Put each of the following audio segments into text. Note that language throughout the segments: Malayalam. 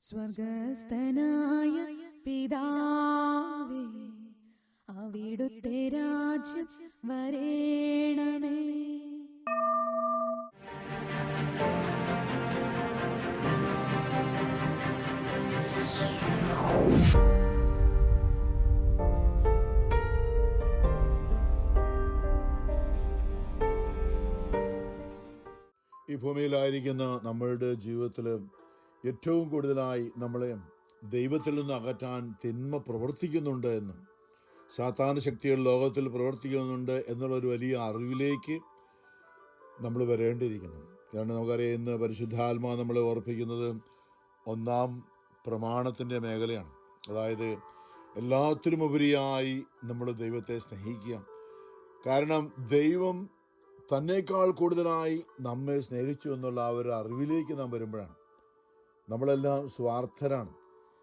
സ്വർഗസ്ഥനായ പിതാവേ, അവിടുത്തെ രാജ്യം വരേണമേ. ഈ ഭൂമിയിലായിരിക്കുന്ന നമ്മളുടെ ജീവിതത്തിൽ ഏറ്റവും കൂടുതലായി നമ്മളെ ദൈവത്തിൽ നിന്ന് അകറ്റാൻ തിന്മ പ്രവർത്തിക്കുന്നുണ്ട് എന്നും സാത്താന ശക്തികൾ ലോകത്തിൽ പ്രവർത്തിക്കുന്നുണ്ട് എന്നുള്ളൊരു വലിയ അറിവിലേക്ക് നമ്മൾ വരേണ്ടിയിരിക്കുന്നു. കാരണം നമുക്കറിയാം, ഇന്ന് പരിശുദ്ധാത്മാ നമ്മളെ ഓർപ്പിക്കുന്നത് ഒന്നാം പ്രമാണത്തിൻ്റെ മേഖലയാണ്. അതായത് എല്ലാത്തിനുമുപരിയായി നമ്മൾ ദൈവത്തെ സ്നേഹിക്കുക. കാരണം ദൈവം തന്നേക്കാൾ കൂടുതലായി നമ്മെ സ്നേഹിച്ചു എന്നുള്ള ആ ഒരു അറിവിലേക്ക് നാം വരുമ്പോഴാണ്. നമ്മളെല്ലാം സ്വാർത്ഥരാണ്.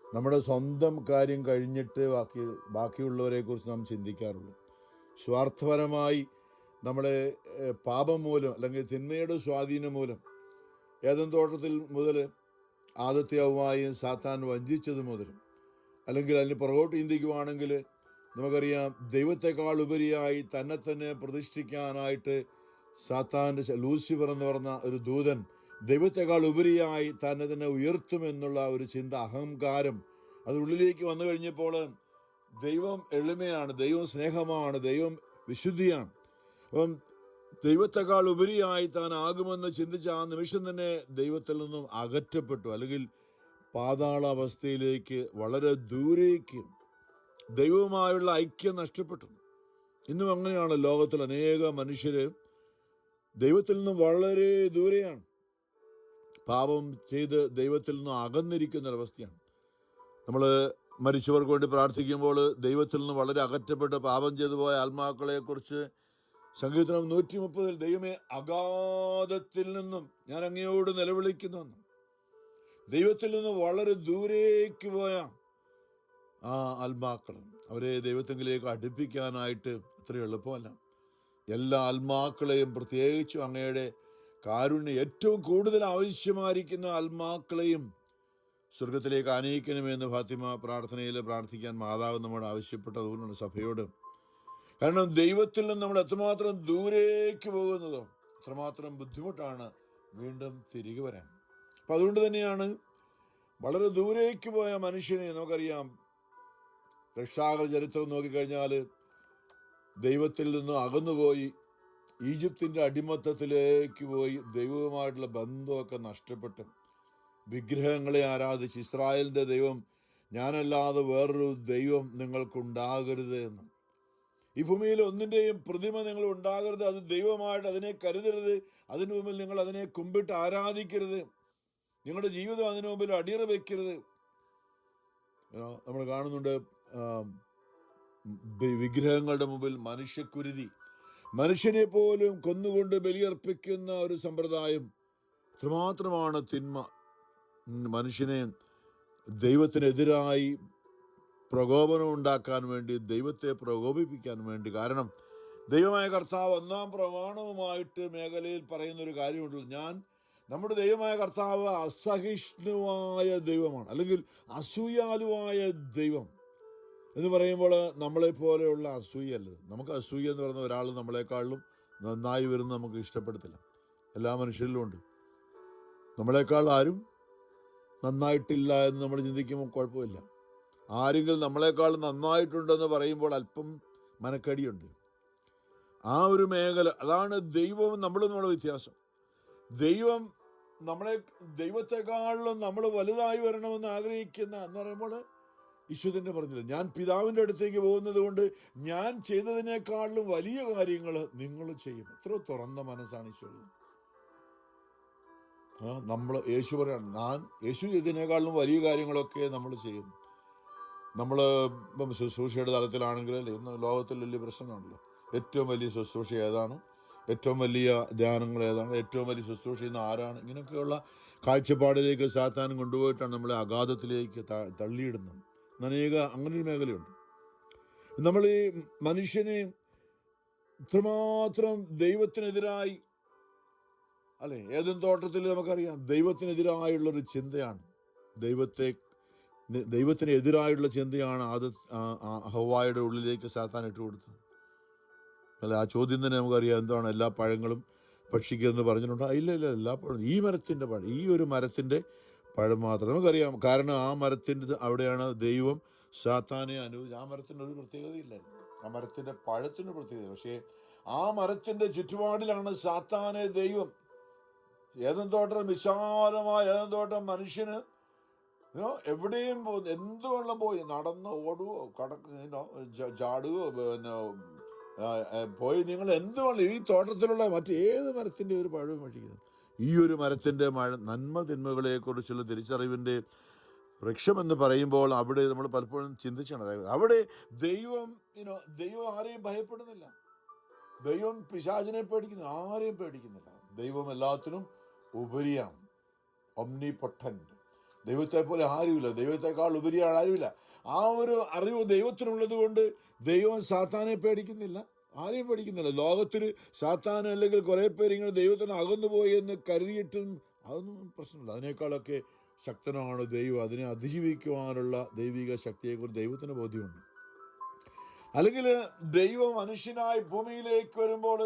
നമ്മുടെ സ്വന്തം കാര്യം കഴിഞ്ഞിട്ട് ബാക്കിയുള്ളവരെക്കുറിച്ച് നാം ചിന്തിക്കാറുള്ളൂ. സ്വാർത്ഥപരമായി നമ്മുടെ പാപം മൂലം അല്ലെങ്കിൽ തിന്മയുടെ സ്വാധീനം മൂലം ഏദൻ തോട്ടത്തിൽ മുതൽ ആദത്തെ ഹവ്വായെയും സാത്താൻ വഞ്ചിച്ചത് മുതലും, അല്ലെങ്കിൽ അതിന് പുറകോട്ട് ചിന്തിക്കുവാണെങ്കിൽ നമുക്കറിയാം, ദൈവത്തെക്കാൾ ഉപരിയായി തന്നെ പ്രതിഷ്ഠിക്കാനായിട്ട് സാത്താൻ്റെ ലൂസിഫർ എന്ന് പറഞ്ഞ ഒരു ദൂതൻ ദൈവത്തെക്കാൾ ഉപരിയായി തന്നെ ഉയർത്തുമെന്നുള്ള ഒരു ചിന്ത, അഹങ്കാരം അതിനുള്ളിലേക്ക് വന്നു കഴിഞ്ഞപ്പോൾ ദൈവം എളിമയാണ്, ദൈവം സ്നേഹമാണ്, ദൈവം വിശുദ്ധിയാണ്. അപ്പം ദൈവത്തെക്കാൾ ഉപരിയായി താൻ ആകുമെന്ന് ചിന്തിച്ച ആ നിമിഷം തന്നെ ദൈവത്തിൽ നിന്നും അകറ്റപ്പെട്ടു, അല്ലെങ്കിൽ പാതാളാവസ്ഥയിലേക്ക്, വളരെ ദൂരേക്ക് ദൈവവുമായുള്ള ഐക്യം നഷ്ടപ്പെട്ടു. ഇന്നും അങ്ങനെയാണ്. ലോകത്തിൽ അനേക മനുഷ്യർ ദൈവത്തിൽ നിന്നും വളരെ ദൂരെയാണ്. പാപം ചെയ്ത് ദൈവത്തിൽ നിന്നും അകന്നിരിക്കുന്ന ഒരവസ്ഥയാണ്. നമ്മൾ മരിച്ചവർക്ക് വേണ്ടി പ്രാർത്ഥിക്കുമ്പോൾ ദൈവത്തിൽ നിന്ന് വളരെ അകറ്റപ്പെട്ട് പാപം ചെയ്തു പോയ ആത്മാക്കളെക്കുറിച്ച് സങ്കീർത്തനം 130 ദൈവമേ, അഗാധത്തിൽ നിന്നും ഞാൻ അങ്ങയോട് നിലവിളിക്കുന്നു. ദൈവത്തിൽ നിന്ന് വളരെ ദൂരേക്ക് പോയ ആ ആത്മാക്കളും അവരെ ദൈവത്തെങ്കിലേക്ക് അടുപ്പിക്കാനായിട്ട് അത്ര എളുപ്പമല്ല. എല്ലാ ആത്മാക്കളെയും, പ്രത്യേകിച്ചും അങ്ങയുടെ കാരുണ്യം ഏറ്റവും കൂടുതൽ ആവശ്യമായിരിക്കുന്ന ആത്മാക്കളെയും സ്വർഗത്തിലേക്ക് ആനയിക്കണമെന്ന് ഫാത്തിമ പ്രാർത്ഥനയിൽ പ്രാർത്ഥിക്കാൻ മാതാവ് നമ്മോട് ആവശ്യപ്പെട്ടതുകൊണ്ടാണ് സഭയോട്. കാരണം ദൈവത്തിൽ നിന്ന് നമ്മൾ എത്രമാത്രം ദൂരേക്ക് പോകുന്നതോ അത്രമാത്രം ബുദ്ധിമുട്ടാണ് വീണ്ടും തിരികെ വരാൻ. അപ്പം അതുകൊണ്ട് തന്നെയാണ് വളരെ ദൂരേക്ക് പോയ മനുഷ്യനെ നമുക്കറിയാം, രക്ഷാകര ചരിത്രം നോക്കിക്കഴിഞ്ഞാൽ ദൈവത്തിൽ നിന്ന് അകന്നുപോയി ഈജിപ്തിൻ്റെ അടിമത്തത്തിലേക്ക് പോയി ദൈവവുമായിട്ടുള്ള ബന്ധമൊക്കെ നഷ്ടപ്പെട്ട് വിഗ്രഹങ്ങളെ ആരാധിച്ച് ഇസ്രായേലിൻ്റെ ദൈവം ഞാനല്ലാതെ വേറൊരു ദൈവം നിങ്ങൾക്കുണ്ടാകരുത് എന്ന്, ഈ ഭൂമിയിൽ ഒന്നിൻ്റെയും പ്രതിമ നിങ്ങൾ ഉണ്ടാകരുത്, അത് ദൈവമായിട്ട് അതിനെ കരുതരുത്, അതിനു മുമ്പിൽ നിങ്ങൾ അതിനെ കുമ്പിട്ട് ആരാധിക്കരുത്, നിങ്ങളുടെ ജീവിതം അതിനു മുമ്പിൽ അടിയറ വയ്ക്കരുത്. നമ്മൾ കാണുന്നുണ്ട് വിഗ്രഹങ്ങളുടെ മുമ്പിൽ മനുഷ്യക്കുരുതി, മനുഷ്യനെ പോലും കൊന്നുകൊണ്ട് ബലിയർപ്പിക്കുന്ന ഒരു സമ്പ്രദായം. എത്രമാത്രമാണ് തിന്മ മനുഷ്യനെ ദൈവത്തിനെതിരായി പ്രകോപനം ഉണ്ടാക്കാൻ വേണ്ടി, ദൈവത്തെ പ്രകോപിപ്പിക്കാൻ വേണ്ടി. കാരണം ദൈവമായ കർത്താവ് ഒന്നാം പ്രമാണവുമായിട്ട് മേഖലയിൽ പറയുന്നൊരു കാര്യമുണ്ടല്ലോ, നമ്മുടെ ദൈവമായ കർത്താവ് അസഹിഷ്ണുവായ ദൈവമാണ്, അല്ലെങ്കിൽ അസൂയാലുവായ ദൈവം എന്ന് പറയുമ്പോൾ നമ്മളെപ്പോലെയുള്ള അസൂയല്ല. നമുക്ക് അസൂയ എന്ന് പറയുന്ന ഒരാൾ നമ്മളെക്കാളും നന്നായി വരുന്ന നമുക്ക് ഇഷ്ടപ്പെടത്തില്ല. എല്ലാ മനുഷ്യരിലും ഉണ്ട്. നമ്മളെക്കാൾ ആരും നന്നായിട്ടില്ല എന്ന് നമ്മൾ ചിന്തിക്കുമ്പോൾ കുഴപ്പമില്ല. ആരെങ്കിലും നമ്മളെക്കാൾ നന്നായിട്ടുണ്ടെന്ന് പറയുമ്പോൾ അല്പം മനക്കടിയുണ്ട്. ആ ഒരു മേഖല, അതാണ് ദൈവവും നമ്മളും നമ്മുടെ വ്യത്യാസം. ദൈവത്തെക്കാളിലും നമ്മൾ വലുതായി വരണമെന്ന് ആഗ്രഹിക്കുന്ന എന്ന് പറയുമ്പോൾ ഈശോ തന്നെ പറഞ്ഞില്ല, ഞാൻ പിതാവിൻ്റെ അടുത്തേക്ക് പോകുന്നത് കൊണ്ട് ഞാൻ ചെയ്തതിനേക്കാളിലും വലിയ കാര്യങ്ങൾ നിങ്ങൾ ചെയ്യും. എത്ര തുറന്ന മനസ്സാണ് ഈശോ. യേശു പറയാണ്, യേശു ചെയ്തതിനേക്കാളിലും വലിയ കാര്യങ്ങളൊക്കെ നമ്മൾ ചെയ്യും. നമ്മൾ ഇപ്പം ശുശ്രൂഷയുടെ തലത്തിലാണെങ്കിൽ ഇന്ന് ലോകത്തിൽ വലിയ പ്രശ്നമാണല്ലോ. ഏറ്റവും വലിയ ശുശ്രൂഷ ഏതാണ്, ഏറ്റവും വലിയ ധ്യാനങ്ങൾ ഏതാണ്, ഏറ്റവും വലിയ ശുശ്രൂഷ ഇന്ന് ആരാണ്, ഇങ്ങനെയൊക്കെയുള്ള കാഴ്ചപ്പാടിലേക്ക് സാത്താൻ കൊണ്ടുപോയിട്ടാണ് നമ്മളെ അഗാധത്തിലേക്ക് തള്ളിയിടുന്നത്. അങ്ങനൊരു മേഖലയുണ്ട്. നമ്മൾ ഈ മനുഷ്യനെ ഇത്രമാത്രം ദൈവത്തിനെതിരായി അല്ലെ, ഏതും തോട്ടത്തിൽ നമുക്കറിയാം ദൈവത്തിനെതിരായുള്ളൊരു ചിന്തയാണ്, ദൈവത്തിന് എതിരായുള്ള ചിന്തയാണ് അത് ഹവ്വായുടെ ഉള്ളിലേക്ക് സാത്താൻ ഇട്ട് കൊടുത്തത്. അല്ല, ആ ചോദ്യം തന്നെ നമുക്കറിയാം, എന്താണ് എല്ലാ പഴങ്ങളും ഭക്ഷിക്കുമെന്ന് പറഞ്ഞിട്ടുണ്ട്. ഇല്ല ഇല്ല, എല്ലാ പഴം, ഈ മരത്തിൻ്റെ പഴം, ഈ ഒരു മരത്തിൻ്റെ പഴം മാത്രം നമുക്കറിയാം. കാരണം ആ മരത്തിൻ്റെ അവിടെയാണ് ദൈവം സാത്താനെ അനുവദിച്ചത്. ആ മരത്തിന് ഒരു പ്രത്യേകതയില്ലായിരുന്നു, ആ മരത്തിൻ്റെ പഴത്തിന് പ്രത്യേകത. പക്ഷേ ആ മരത്തിൻ്റെ ചുറ്റുപാടിലാണ് സാത്താനെ ദൈവം, ഏദൻ തോട്ടം, വിശാലമായ ഏദൻ തോട്ടം, മനുഷ്യന് എവിടെയും എന്ത് വെള്ളം പോയി നടന്ന് ഓടുകയോ ചാടുകയോ പോയി നിങ്ങൾ എന്ത് വെള്ളം, ഈ തോട്ടത്തിലുള്ള മറ്റേത് മരത്തിൻ്റെ ഒരു പഴവും ഭക്ഷിക്കുന്നത്. ഈ ഒരു മരത്തിൻ്റെ നന്മ തിന്മകളെക്കുറിച്ചുള്ള തിരിച്ചറിവിൻ്റെ വൃക്ഷമെന്ന് പറയുമ്പോൾ അവിടെ നമ്മൾ പലപ്പോഴും ചിന്തിച്ചാണ്, അതായത് അവിടെ ദൈവം ആരെയും ഭയപ്പെടുന്നില്ല, ദൈവം പിശാചിനെ പേടിക്കുന്നില്ല, ആരെയും പേടിക്കുന്നില്ല. ദൈവം എല്ലാത്തിനും ഉപരിയാണ്, ഒംനിപൊട്ടന്റ്. ദൈവത്തെ പോലെ ആരുമില്ല, ദൈവത്തെക്കാൾ ഉപരിയാണ് ആരുമില്ല. ആ ഒരു അറിവ് ദൈവത്തിനുള്ളത് കൊണ്ട് ദൈവം സാത്താനെ പേടിക്കുന്നില്ല, ആരെയും പേടിക്കുന്നില്ല. ലോകത്തിൽ സാത്താൻ അല്ലെങ്കിൽ കുറേ പേര് ഇങ്ങനെ ദൈവത്തിന് അകന്നുപോയി എന്ന് കരുതിയിട്ടും അതൊന്നും പ്രശ്നമില്ല. അതിനേക്കാളൊക്കെ ശക്തനാണ് ദൈവം. അതിനെ അതിജീവിക്കുവാനുള്ള ദൈവിക ശക്തിയെക്കുറിച്ച് ദൈവത്തിന് ബോധ്യമുണ്ട്. അല്ലെങ്കിൽ ദൈവം മനുഷ്യനായി ഭൂമിയിലേക്ക് വരുമ്പോൾ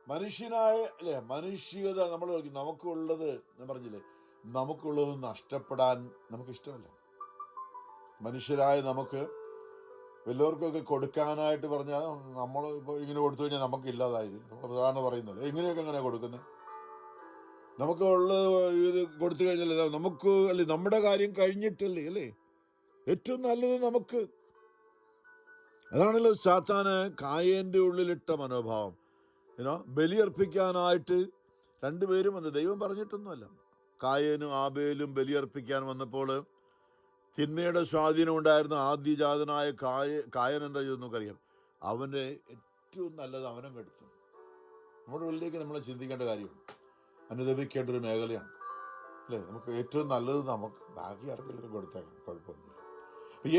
മനുഷ്യത നമുക്കുള്ളത്, ഞാൻ പറഞ്ഞില്ലേ, നമുക്കുള്ളത് നഷ്ടപ്പെടാൻ നമുക്കിഷ്ടമല്ല. മനുഷ്യരായ നമുക്ക് വല്ലവർക്കൊക്കെ കൊടുക്കാനായിട്ട് പറഞ്ഞാൽ നമ്മൾ ഇപ്പോൾ ഇങ്ങനെ കൊടുത്തു കഴിഞ്ഞാൽ നമുക്ക് ഇല്ലാതായി. ഉദാഹരണം പറയുന്നത്, ഇങ്ങനെയൊക്കെ എങ്ങനെയാണ് കൊടുക്കുന്നത്? നമുക്ക് ഉള്ളത് ഇത് കൊടുത്തു കഴിഞ്ഞാൽ നമുക്ക് അല്ലേ, നമ്മുടെ കാര്യം കഴിഞ്ഞിട്ടല്ലേ അല്ലേ ഏറ്റവും നല്ലത് നമുക്ക്. അതാണല്ലോ സാത്താന് കായേൻ്റെ ഉള്ളിലിട്ട മനോഭാവം. ബലിയർപ്പിക്കാനായിട്ട് രണ്ടുപേരും വന്ന്, ദൈവം പറഞ്ഞിട്ടൊന്നുമല്ല. കായേനും ആബേലും ബലിയർപ്പിക്കാൻ വന്നപ്പോൾ തിന്മയുടെ സ്വാധീനം ഉണ്ടായിരുന്ന ആദ്യജാതനായ കായൻ എന്താ ചെയ്തു നമുക്കറിയാം, അവൻ്റെ ഏറ്റവും നല്ലത് അവനും എടുത്തു. നമ്മുടെ ഉള്ളിലേക്ക് നമ്മൾ ചിന്തിക്കേണ്ട കാര്യമാണ്, അനുദപിക്കേണ്ട ഒരു മേഖലയാണ് അല്ലേ. നമുക്ക് ഏറ്റവും നല്ലത് നമുക്ക്, ബാക്കി ആർക്കെങ്കിലും കൊടുത്തേക്കാം, കുഴപ്പമൊന്നുമില്ല.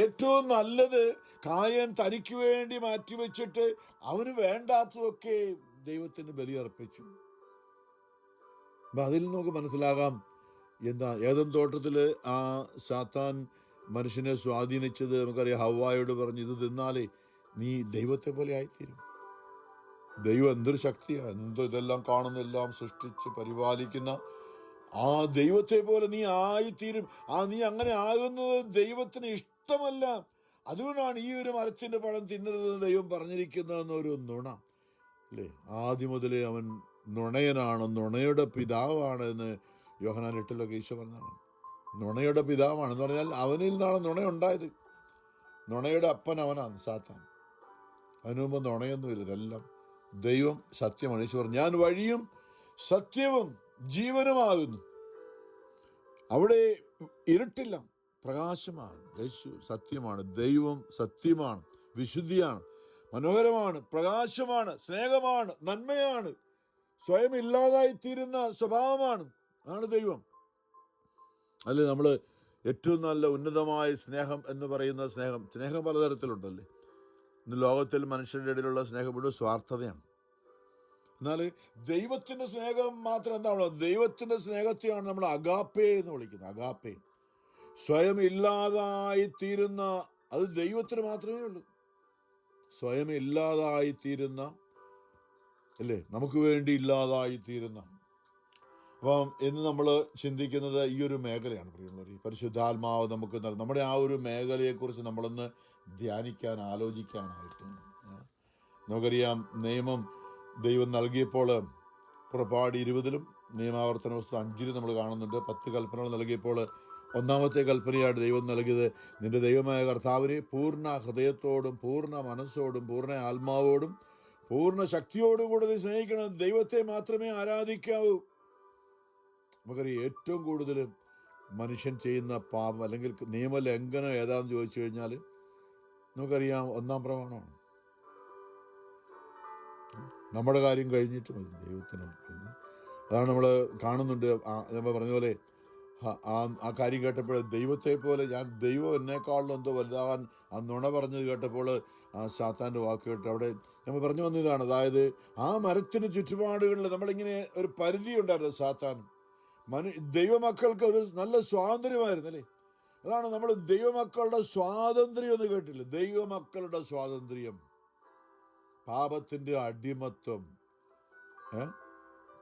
ഏറ്റവും നല്ലത് കായൻ തനിക്ക് വേണ്ടി മാറ്റിവെച്ചിട്ട് അവന് വേണ്ടാത്തതൊക്കെ ദൈവത്തിന് ബലിയർപ്പിച്ചു. അപ്പം അതിൽ നമുക്ക് മനസ്സിലാകാം എന്താ ഏദൻ തോട്ടത്തിൽ ആ സാത്താൻ മനുഷ്യനെ സ്വാധീനിച്ചത്. നമുക്കറിയാം, ഹവ്വായോട് പറഞ്ഞു, ഇത് തിന്നാലേ നീ ദൈവത്തെ പോലെ ആയിത്തീരും. ദൈവം എന്തൊരു ശക്തിയാണ്, ഇതെല്ലാം കാണുന്ന, എല്ലാം സൃഷ്ടിച്ച് പരിപാലിക്കുന്ന ആ ദൈവത്തെ പോലെ നീ ആയിത്തീരും. നീ അങ്ങനെ ആകുന്നത് ദൈവത്തിന് ഇഷ്ടമല്ല. അതുകൊണ്ടാണ് ഈ ഒരു മരത്തിന്റെ പഴം തിന്നരുതെന്ന് ദൈവം പറഞ്ഞിരിക്കുന്നതെന്നൊരു നുണ അല്ലേ. ആദ്യം മുതലേ അവൻ നുണയനാണ്, നുണയുടെ പിതാവാണ് എന്ന് യോഹന്നാൻ 8 ഈശോ പറഞ്ഞാണ്. നുണയുടെ പിതാവാണെന്ന് പറഞ്ഞാൽ അവനിൽ നിന്നാണ് നുണയുണ്ടായത്. നുണയുടെ അപ്പൻ അവനാണ് സാത്താൻ. അതിനു മുമ്പ് നുണയൊന്നുമില്ല, ഇതെല്ലാം ദൈവം സത്യമാണ്. ഈശോ പറഞ്ഞു, ഞാൻ വഴിയും സത്യവും ജീവനുമാകുന്നു. അവിടെ ഇരുട്ടില്ല, പ്രകാശമാണ്. യേശു സത്യമാണ്, ദൈവം സത്യമാണ്, വിശുദ്ധിയാണ്, മനോഹരമാണ്, പ്രകാശമാണ്, സ്നേഹമാണ്, നന്മയാണ്, സ്വയം ഇല്ലാതായിത്തീരുന്ന സ്വഭാവമാണ്. അതാണ് ദൈവം. അല്ലേ, നമ്മൾ ഏറ്റവും നല്ല ഉന്നതമായ സ്നേഹം എന്ന് പറയുന്ന സ്നേഹം പലതരത്തിലുണ്ടല്ലേ. ഇന്ന് ലോകത്തിൽ മനുഷ്യരുടെ ഇടയിലുള്ള സ്നേഹം ഇവിടെ സ്വാർത്ഥതയാണ്. എന്നാൽ ദൈവത്തിൻ്റെ സ്നേഹം മാത്രം എന്താണ്? ദൈവത്തിൻ്റെ സ്നേഹത്തെയാണ് നമ്മൾ അഗാപ്പേ എന്ന് വിളിക്കുന്നത്. അഗാപ്പേ, സ്വയം ഇല്ലാതായിത്തീരുന്ന, അത് ദൈവത്തിന് മാത്രമേ ഉള്ളൂ. സ്വയം ഇല്ലാതായിത്തീരുന്ന അല്ലേ, നമുക്ക് വേണ്ടി ഇല്ലാതായിത്തീരുന്ന. അപ്പം ഇന്ന് നമ്മൾ ചിന്തിക്കുന്നത് ഈ ഒരു മേഖലയാണ് പ്രിയമുള്ളവർ. പരിശുദ്ധാത്മാവ് നമുക്ക് നമ്മുടെ ആ ഒരു മേഖലയെക്കുറിച്ച് നമ്മളൊന്ന് ധ്യാനിക്കാൻ, ആലോചിക്കാനായിട്ട്. നമുക്കറിയാം, നിയമം ദൈവം നൽകിയപ്പോൾ പുറപ്പാട് 20 നിയമാവർത്തന പുസ്തകം 5 നമ്മൾ കാണുന്നുണ്ട്. 10 കൽപ്പനകൾ നൽകിയപ്പോൾ ഒന്നാമത്തെ കൽപ്പനയായിട്ട് ദൈവം നൽകിയത്, നിന്റെ ദൈവമായ കർത്താവിനെ പൂർണ്ണ ഹൃദയത്തോടും പൂർണ്ണ മനസ്സോടും പൂർണ്ണ ആത്മാവോടും പൂർണ്ണ ശക്തിയോടും കൂടെ നീ സ്നേഹിക്കണം. ദൈവത്തെ മാത്രമേ ആരാധിക്കാവൂ. നമുക്കറിയാം, ഏറ്റവും കൂടുതൽ മനുഷ്യൻ ചെയ്യുന്ന പാപം അല്ലെങ്കിൽ നിയമലംഘനം ഏതാണെന്ന് ചോദിച്ചു കഴിഞ്ഞാൽ നമുക്കറിയാം, 1-ാം പ്രമാണമാണ്. നമ്മുടെ കാര്യം കഴിഞ്ഞിട്ട് മതി ദൈവത്തിന്. അതാണ് നമ്മൾ കാണുന്നുണ്ട്. നമ്മൾ പറഞ്ഞ പോലെ ആ കാര്യം കേട്ടപ്പോൾ ദൈവത്തെ പോലെ ഞാൻ ദൈവം എന്നെക്കാളിലും എന്തോ വലുതാകാൻ ആ നുണ പറഞ്ഞത് കേട്ടപ്പോൾ ആ സാത്താൻ്റെ വാക്ക് കേട്ട് അവിടെ നമ്മൾ പറഞ്ഞു വന്നതാണ്. അതായത് ആ മരത്തിന് ചുറ്റുപാടുകളിൽ നമ്മളിങ്ങനെ ഒരു പരിധി ഉണ്ടായിരുന്നു. സാത്താൻ ദൈവമക്കൾക്ക് ഒരു നല്ല സ്വാതന്ത്ര്യമായിരുന്നു അല്ലേ. അതാണ് നമ്മൾ ദൈവമക്കളുടെ സ്വാതന്ത്ര്യം എന്ന് കേട്ടില്ല. ദൈവമക്കളുടെ സ്വാതന്ത്ര്യം, പാപത്തിൻ്റെ അടിമത്വം.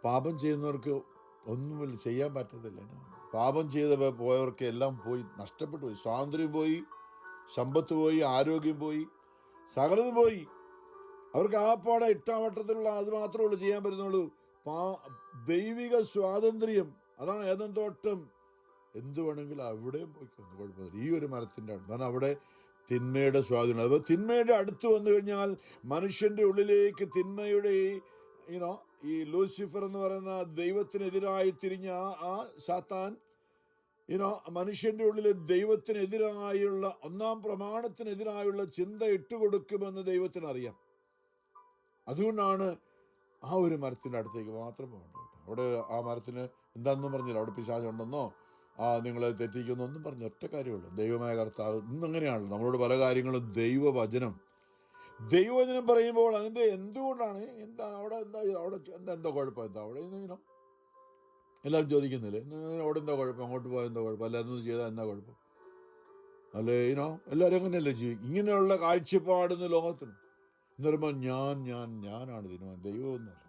പാപം ചെയ്യുന്നവർക്ക് ഒന്നുമില്ല, ചെയ്യാൻ പറ്റത്തില്ല. പാപം ചെയ്ത പോയവർക്ക് എല്ലാം പോയി, നഷ്ടപ്പെട്ടു പോയി. സ്വാതന്ത്ര്യം പോയി, സമ്പത്ത് പോയി, ആരോഗ്യം പോയി, സകലതും പോയി. അവർക്ക് ആപ്പാടെ ഇട്ടാവട്ടത്തിലുള്ള അത് മാത്രമേ ഉള്ളൂ ചെയ്യാൻ പറ്റുന്നുള്ളൂ. ദൈവിക സ്വാതന്ത്ര്യം, അതാണ് ഏദൻ തോട്ടം. എന്ത് വേണമെങ്കിലും അവിടെയും പോയിക്കൊന്നും കുഴപ്പമില്ല. ഈ ഒരു മരത്തിൻ്റെ അടുത്ത്, കാരണം അവിടെ തിന്മയുടെ സ്വാധീനം. അപ്പോൾ തിന്മയുടെ അടുത്ത് വന്നു കഴിഞ്ഞാൽ മനുഷ്യൻ്റെ ഉള്ളിലേക്ക് തിന്മയുടെ ഈ ലൂസിഫർ എന്ന് പറയുന്ന ദൈവത്തിനെതിരായി തിരിഞ്ഞ ആ സാത്താൻ മനുഷ്യന്റെ ഉള്ളിൽ ദൈവത്തിനെതിരായുള്ള ഒന്നാം പ്രമാണത്തിനെതിരായുള്ള ചിന്ത ഇട്ടുകൊടുക്കുമെന്ന് ദൈവത്തിന് അറിയാം. അതുകൊണ്ടാണ് ആ ഒരു മരത്തിൻ്റെ അടുത്തേക്ക് മാത്രം പോകേണ്ടത്. അവിടെ ആ മരത്തിന് എന്താണെന്നും പറഞ്ഞില്ല, അവിടെ പിശാചുണ്ടെന്നോ നിങ്ങളെ തെറ്റിക്കുന്നൊന്നും പറഞ്ഞ ഒറ്റ കാര്യമുള്ളൂ. ദൈവമായ കർത്താവ് ഇന്നങ്ങനെയാണല്ലോ നമ്മളോട് പല കാര്യങ്ങളും. ദൈവവചനം പറയുമ്പോൾ അതിൻ്റെ എന്തുകൊണ്ടാണ്, അവിടെ എന്തോ കുഴപ്പം, അവിടെ എല്ലാവരും ചോദിക്കുന്നില്ലേ, അവിടെ എന്താ കുഴപ്പം, അങ്ങോട്ട് പോയാൽ എന്താ കുഴപ്പം, അല്ല അതൊന്നും ചെയ്താൽ എന്താ കുഴപ്പം, അല്ലേ എല്ലാവരും അങ്ങനെയല്ലേ ജീവിക്കും. ഇങ്ങനെയുള്ള കാഴ്ചപ്പാടുന്ന ലോകത്തിന് എന്ന് പറയുമ്പോൾ ഞാനാണ് തീരുമാനം, ദൈവമൊന്നുമല്ല.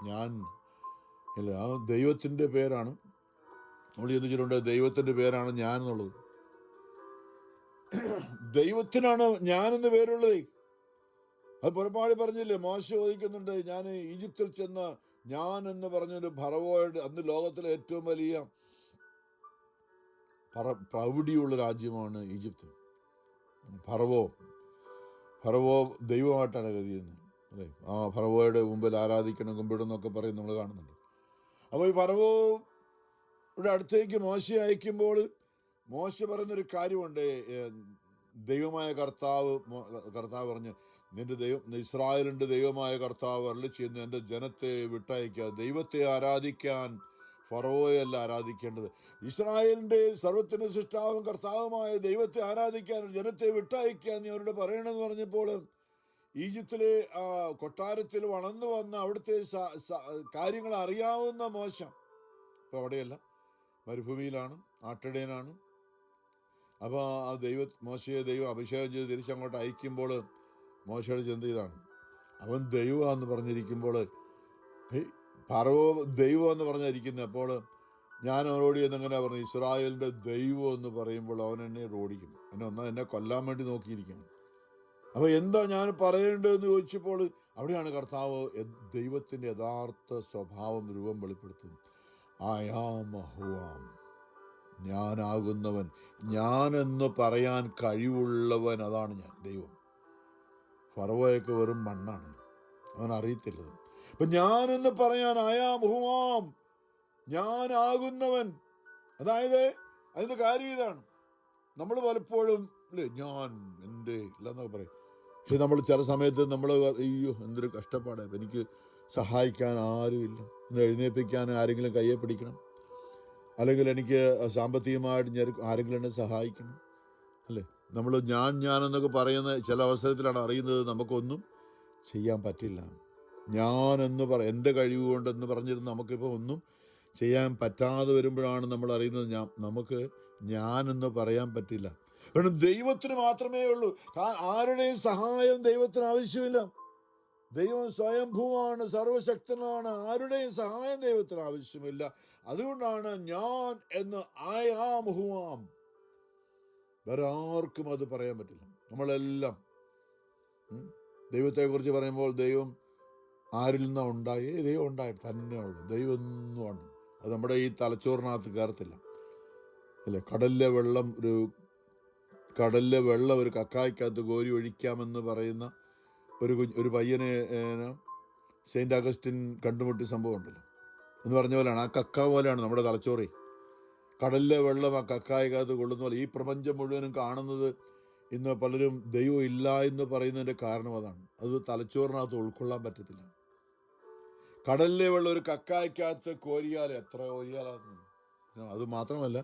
ഞാൻ ഇല്ല, ആ ദൈവത്തിൻ്റെ പേരാണ് നമ്മൾ ചിന്തിച്ചിട്ടുണ്ട്. ദൈവത്തിൻ്റെ പേരാണ് ഞാൻ എന്നുള്ളത്. ദൈവത്തിനാണ് ഞാനെന്ന് പേരുള്ളത്. അത് പുറപ്പാടി പറഞ്ഞില്ലേ, മോശ ചോദിക്കുന്നുണ്ട്, ഞാൻ ഈജിപ്തിൽ ചെന്ന് ഞാൻ എന്ന് പറഞ്ഞൊരു ഫറവോയുടെ, അന്ന് ലോകത്തിലെ ഏറ്റവും വലിയ പ്രൗഢിയുള്ള രാജ്യമാണ് ഈജിപ്ത്. ഫറവോ ദൈവമായിട്ടാണ് കരുതുന്നത് അല്ലേ. ആ ഫറവോയുടെ മുമ്പിൽ ആരാധിക്കണം, കുമ്പിടും എന്നൊക്കെ പറയും നമ്മൾ കാണുന്നുണ്ട്. അപ്പോൾ ഈ ഫറവോയുടെ അടുത്തേക്ക് മോശ അയക്കുമ്പോൾ മോശ പറയുന്നൊരു കാര്യമുണ്ട്. ദൈവമായ കർത്താവ് പറഞ്ഞു, നിന്റെ ഇസ്രായേലിൻ്റെ ദൈവമായ കർത്താവ് അരുളി ചെയ്യുന്ന എൻ്റെ ജനത്തെ വിട്ടയക്കുക. ദൈവത്തെ ആരാധിക്കാൻ ഫറവോയല്ല ആരാധിക്കേണ്ടത്, ഇസ്രായേലിൻ്റെ സർവ്വത്തിൻ്റെ സൃഷ്ടാവും കർത്താവുമായ ദൈവത്തെ ആരാധിക്കാൻ ജനത്തെ വിട്ടയക്കുക നീ അവരോട് പറയണമെന്ന് പറഞ്ഞപ്പോൾ ഈജിപ്തിലെ കൊട്ടാരത്തിൽ വളർന്നു വന്ന അവിടുത്തെ കാര്യങ്ങൾ അറിയാവുന്ന മോശ ഇപ്പം അവിടെയല്ല, മരുഭൂമിയിലാണ്, ആട്ടിടയനാണ്. അപ്പോൾ ആ മോശയെ ദൈവം അഭിഷേകം ചെയ്ത് തിരിച്ചങ്ങോട്ട് അയക്കുമ്പോൾ മോശയുടെ ചിന്ത ഇതാണ്, അവൻ ദൈവമാണെന്ന് പറഞ്ഞിരിക്കുമ്പോൾ, ഫറവോ ദൈവം എന്ന് പറഞ്ഞിരിക്കുന്നത്. അപ്പോൾ ഞാൻ അവനോട് എന്നെങ്ങനെ പറഞ്ഞു, ഇസ്രായേലിൻ്റെ ദൈവം എന്ന് പറയുമ്പോൾ അവൻ എന്നെ ഓടിക്കും, എന്നെ കൊല്ലാൻ വേണ്ടി നോക്കിയിരിക്കണം. അപ്പോൾ എന്താ ഞാൻ പറയേണ്ടതെന്ന് ചോദിച്ചപ്പോൾ അവിടെയാണ് കർത്താവ് ദൈവത്തിൻ്റെ യഥാർത്ഥ സ്വഭാവം രൂപം വെളിപ്പെടുത്തുന്നത്. ഞാനാകുന്നവൻ, ഞാനെന്ന് പറയാൻ കഴിവുള്ളവൻ, അതാണ് ഞാൻ, ദൈവം. ഫറവോയൊക്കെ വെറും മണ്ണാണ്, അവൻ അറിയത്തില്ലത്. അപ്പം ഞാനെന്ന് പറയാൻ ഞാനാകുന്നവൻ. അതായത് അതിൻ്റെ കാര്യം ഇതാണ്, നമ്മൾ പലപ്പോഴും അല്ലേ ഞാൻ എൻ്റെ ഇല്ലെന്നൊക്കെ പറയും. പക്ഷെ നമ്മൾ ചില സമയത്ത് നമ്മൾ അയ്യോ എന്തൊരു കഷ്ടപ്പാടാണ്, എനിക്ക് സഹായിക്കാൻ ആരുമില്ല, ഒന്ന് എഴുന്നേൽപ്പിക്കാൻ ആരെങ്കിലും കയ്യെ പിടിക്കണം, അല്ലെങ്കിൽ എനിക്ക് സാമ്പത്തികമായിട്ട് ആരെങ്കിലും എന്നെ സഹായിക്കണം അല്ലേ. നമ്മൾ ഞാനെന്നൊക്കെ പറയുന്ന ചില അവസരത്തിലാണ് അറിയുന്നത് നമുക്കൊന്നും ചെയ്യാൻ പറ്റില്ല. ഞാനെന്ന് എൻ്റെ കഴിവ് കൊണ്ടെന്ന് പറഞ്ഞിരുന്ന് നമുക്കിപ്പോൾ ഒന്നും ചെയ്യാൻ പറ്റാതെ വരുമ്പോഴാണ് നമ്മൾ അറിയുന്നത് നമുക്ക് ഞാനെന്ന് പറയാൻ പറ്റില്ല. കാരണം ദൈവത്തിന് മാത്രമേ ഉള്ളൂ. ആരുടെയും സഹായം ദൈവത്തിന് ആവശ്യമില്ല. ദൈവം സ്വയംഭൂവാണ്, സർവശക്തനാണ്, ആരുടെയും സഹായം ദൈവത്തിന് ആവശ്യമില്ല. അതുകൊണ്ടാണ് ഞാൻ എന്ന് വേറെ ആർക്കും അത് പറയാൻ പറ്റില്ല. നമ്മളെല്ലാം ദൈവത്തെക്കുറിച്ച് പറയുമ്പോൾ ദൈവം ആരിൽ നിന്നാണ് ഉണ്ടായി, ദൈവം ഉണ്ടായിട്ട് തന്നെയുള്ളു, ദൈവം ഒന്നുമാണ്. അത് നമ്മുടെ ഈ തലച്ചോറിനകത്ത് കയറത്തില്ല അല്ലേ. കടലിലെ വെള്ളം ഒരു കക്കായ്ക്കകത്ത് കോരി ഒഴിക്കാമെന്ന് പറയുന്ന ഒരു പയ്യനെ സെയിൻറ്റ് അഗസ്റ്റിൻ കണ്ടുമുട്ടിയ സംഭവം ഉണ്ടല്ലോ എന്ന് പറഞ്ഞ പോലെയാണ്. ആ കക്ക പോലെയാണ് നമ്മുടെ തലച്ചോറി. കടലിലെ വെള്ളം ആ കക്കായ്ക്കകത്ത് കൊള്ളുന്ന പോലെ ഈ പ്രപഞ്ചം മുഴുവനും കാണുന്നത് ഇന്ന് പലരും ദൈവം ഇല്ല എന്ന് പറയുന്നതിൻ്റെ കാരണം അതാണ്. അത് തലച്ചോറിനകത്ത് ഉൾക്കൊള്ളാൻ പറ്റത്തില്ല. കടലിലെ വെള്ളം ഒരു കക്കായ്ക്കകത്ത് കോരിയാൽ എത്ര കോരിയാലാന്ന്. അത് മാത്രമല്ല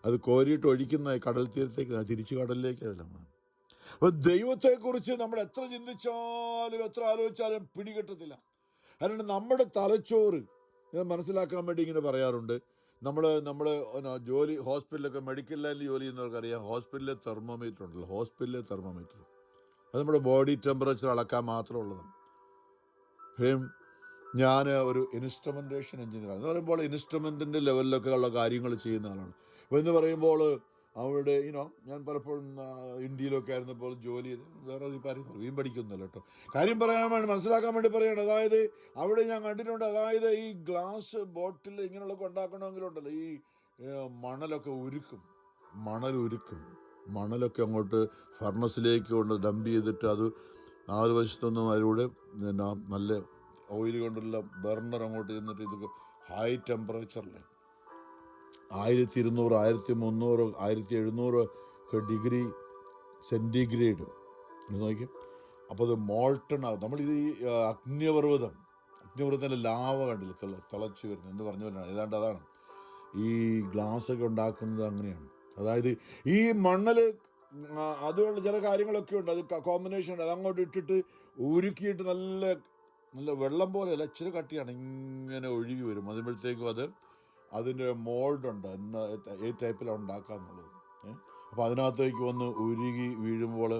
അത് കോരിയിട്ട് ഒഴിക്കുന്ന കടൽ തീരത്തേക്ക് തിരിച്ചു കടലിലേക്ക് വെള്ളം. അപ്പോൾ ദൈവത്തെക്കുറിച്ച് നമ്മൾ എത്ര ചിന്തിച്ചാലും എത്ര ആലോചിച്ചാലും പിടികിട്ടത്തില്ല. അതുകൊണ്ട് നമ്മുടെ തലച്ചോറ് ഞാൻ മനസ്സിലാക്കാൻ വേണ്ടി ഇങ്ങനെ പറയാറുണ്ട്. നമ്മൾ ജോലി ഹോസ്പിറ്റലൊക്കെ മെഡിക്കൽ ലൈനിൽ ജോലി ചെയ്യുന്നവർക്കറിയാം, ഹോസ്പിറ്റലിലെ തെർമോമീറ്റർ ഉണ്ടല്ലോ, ഹോസ്പിറ്റലിലെ തെർമോമീറ്റർ അത് നമ്മുടെ ബോഡി ടെമ്പറേച്ചർ അളക്കാൻ മാത്രമുള്ളതാണ്. ഞാൻ ഒരു ഇൻസ്ട്രുമെൻറ്റേഷൻ എഞ്ചിനീയറാണ് എന്ന് പറയുമ്പോൾ ഇൻസ്ട്രുമെൻറ്റിൻ്റെ ലെവലിലൊക്കെ ഉള്ള കാര്യങ്ങൾ ചെയ്യുന്ന ആളാണ്. അപ്പോൾ എന്ന് പറയുമ്പോൾ അവിടെ ഞാൻ പലപ്പോഴും ഇന്ത്യയിലൊക്കെ ആയിരുന്നപ്പോൾ ജോലി ചെയ്ത് വേറെ ഒരു കാര്യം വീം പഠിക്കുന്നില്ല കേട്ടോ, കാര്യം പറയാൻ വേണ്ടി മനസ്സിലാക്കാൻ വേണ്ടി പറയുകയാണ്. അതായത് അവിടെ ഞാൻ കണ്ടിട്ടുണ്ട്, അതായത് ഈ ഗ്ലാസ് ബോട്ടിൽ ഇങ്ങനെയുള്ളതൊക്കെ ഉണ്ടാക്കണമെങ്കിലുണ്ടല്ലോ ഈ മണലൊക്കെ മണലൊക്കെ അങ്ങോട്ട് ഫർണസിലേക്ക് കൊണ്ട് ഡംപ് ചെയ്തിട്ട് അത് 4 വശത്തൊന്നും അതിലൂടെ നല്ല ഓയിൽ കൊണ്ടുള്ള ബർണർ അങ്ങോട്ട് ചെന്നിട്ട് ഇതൊക്കെ ഹൈ ടെമ്പറേച്ചറിൽ 1200, 1300, 1700 ഡിഗ്രി സെൻറ്റിഗ്രേഡ് നോക്കി. അപ്പോൾ അത് മോൾട്ടൺ ആകും. നമ്മളിത് ഈ അഗ്നിപർവ്വതത്തിൻ്റെ ലാവ കണ്ടില്ല തിളച്ച് വരുന്നത് എന്ന് പറഞ്ഞു വരുന്നത്, ഏതാണ്ട് അതാണ് ഈ ഗ്ലാസ്സൊക്കെ ഉണ്ടാക്കുന്നത്. അങ്ങനെയാണ്. അതായത് ഈ മണ്ണൽ അതുകൊണ്ട് ചില കാര്യങ്ങളൊക്കെ ഉണ്ട്, അത് കോമ്പിനേഷൻ ഉണ്ട്. അതങ്ങോട്ട് ഇട്ടിട്ട് ഉരുക്കിയിട്ട് നല്ല വെള്ളം പോലെയല്ല, ഇച്ചിരി കട്ടിയാണ്, ഇങ്ങനെ ഒഴുകി വരും. അതുമ്പോഴത്തേക്കും അതിൻ്റെ മോൾഡുണ്ട്, ഏത് ടൈപ്പിലാണ് ഉണ്ടാക്കാന്നുള്ളത്. അപ്പോൾ അതിനകത്തേക്ക് വന്ന് ഉരുകി വീഴുമ്പോൾ